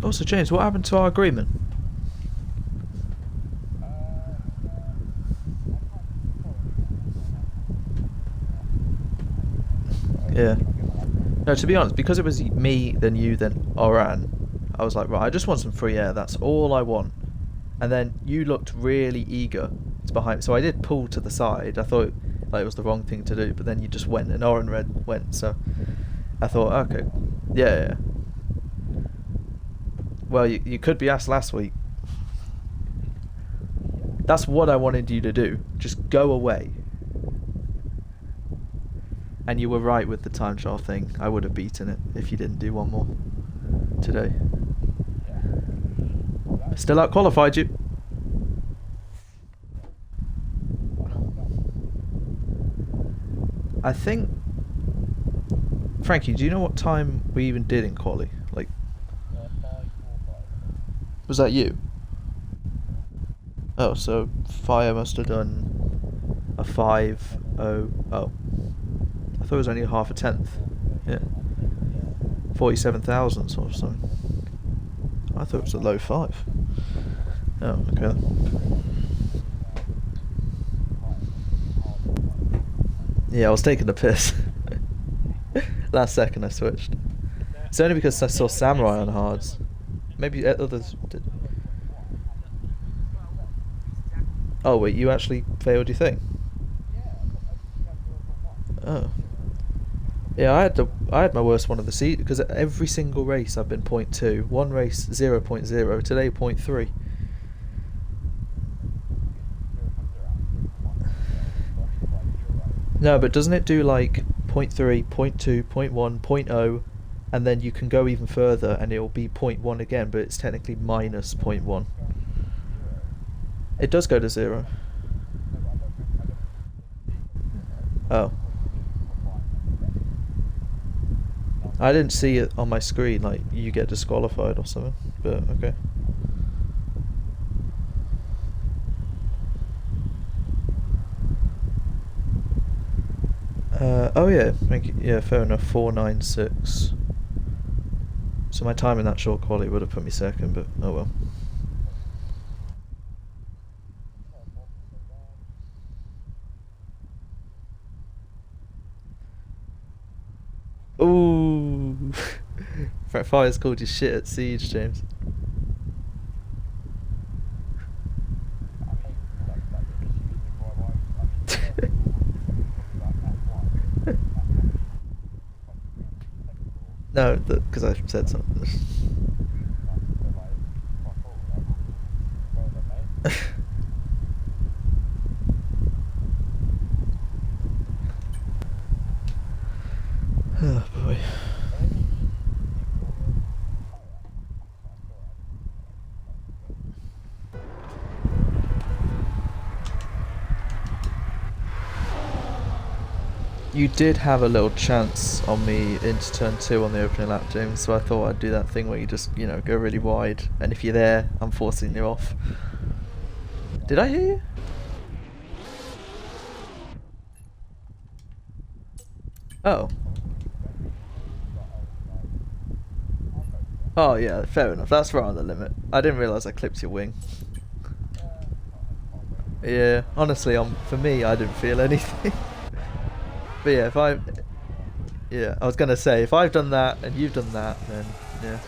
Also, James, what happened to our agreement? Yeah. No, to be honest, because it was me, then you, then Oran, I was like, right, I just want some free air. That's all I want. And then you looked really eager to behind. So I did pull to the side. I thought like it was the wrong thing to do, but then you just went and Oren Red went. So I thought, okay, yeah. Well, you could be asked last week. That's what I wanted you to do. Just go away. And you were right with the time trial thing. I would have beaten it if you didn't do one more today. Still out qualified you. I think, Frankie, do you know what time we even did in quali? Like, was that you? Oh, so Fire must have done a 5:0. Oh, I thought it was only a half a tenth. Yeah, 47,000 or something. I thought it was a low 5. Oh, okay. Yeah, I was taking the piss. Last second I switched. It's only because I saw Samurai on hards. Maybe others did. Oh wait, you actually failed your thing? Oh. Yeah, I had my worst one of the season because every single race I've been 0.2. One race 0.0. Today 0.3. No, but doesn't it do like 0.3, 0.2, 0.1, 0.0, and then you can go even further and it'll be 0.1 again, but it's technically minus 0.1. It does go to 0. Oh. I didn't see it on my screen, like you get disqualified or something, but okay. Oh yeah, thank you. Yeah, fair enough. 496. So my time in that short quality would have put me second, but oh well. Ooh, Fire's called you shit at Siege, James. No, because I said something. Oh boy. You did have a little chance on me into turn 2 on the opening lap, James, so I thought I'd do that thing where you just, you know, go really wide, and if you're there, I'm forcing you off. Did I hear you? Oh. Oh yeah, fair enough. That's right on the limit. I didn't realise I clipped your wing. Yeah, honestly, for me, I didn't feel anything. But yeah, I was gonna say, if I've done that and you've done that, then yeah.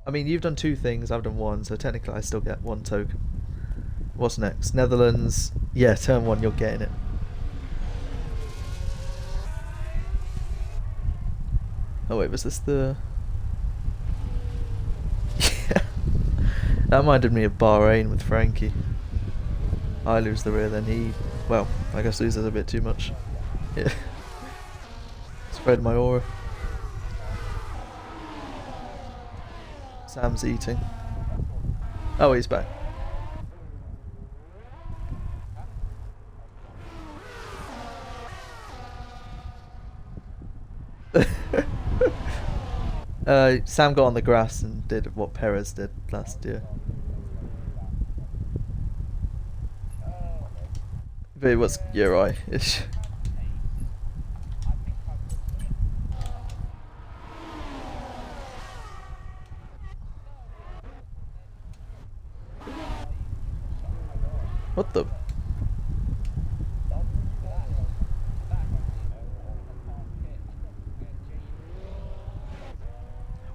I mean, you've done 2 things, I've done 1, so technically I still get 1 token. What's next? Netherlands. Yeah, turn 1, you're getting it. Oh wait, was this the... Yeah. That reminded me of Bahrain with Frankie. I lose the rear, then he... Well, I guess loses a bit too much. Yeah. Spread my aura. Sam's eating. Oh, he's back. Sam got on the grass and did what Perez did last year. But it was Uri-ish. What the?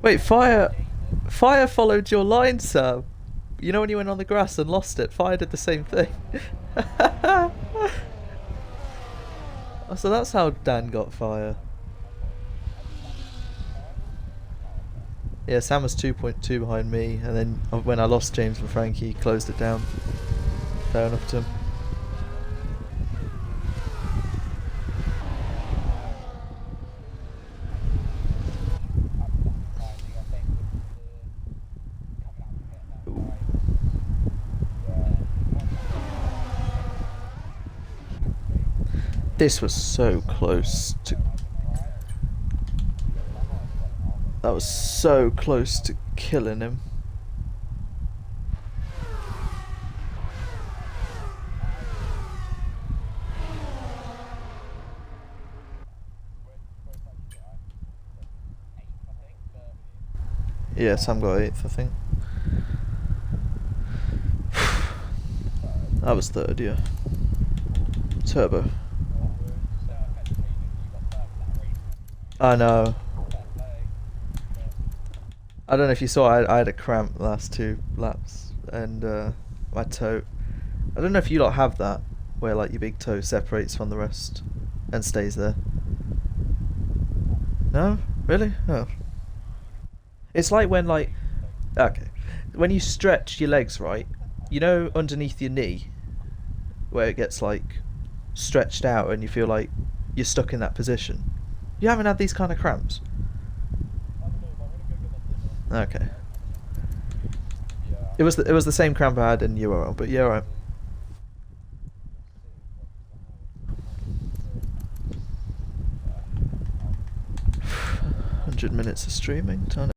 Wait, fire followed your line, Sam. You know when you went on the grass and lost it? Fire did the same thing. Oh, so that's how Dan got fire. Yeah, Sam was 2.2 behind me, and then when I lost James and Frankie, he closed it down. Fair enough to him. Ooh. This was so close to... That was so close to killing him. Yeah, Sam got 8th, I think. I was 3rd, yeah. Turbo. I know. I don't know if you saw, I had a cramp the last 2 laps, and my toe. I don't know if you lot have that, where like your big toe separates from the rest and stays there. No? Really? Oh. It's like when okay, when you stretch your legs, right? You know underneath your knee, where it gets like stretched out and you feel like you're stuck in that position. You haven't had these kind of cramps? Okay. It was the same cramp I had in URL, but yeah, alright. 100 minutes of streaming,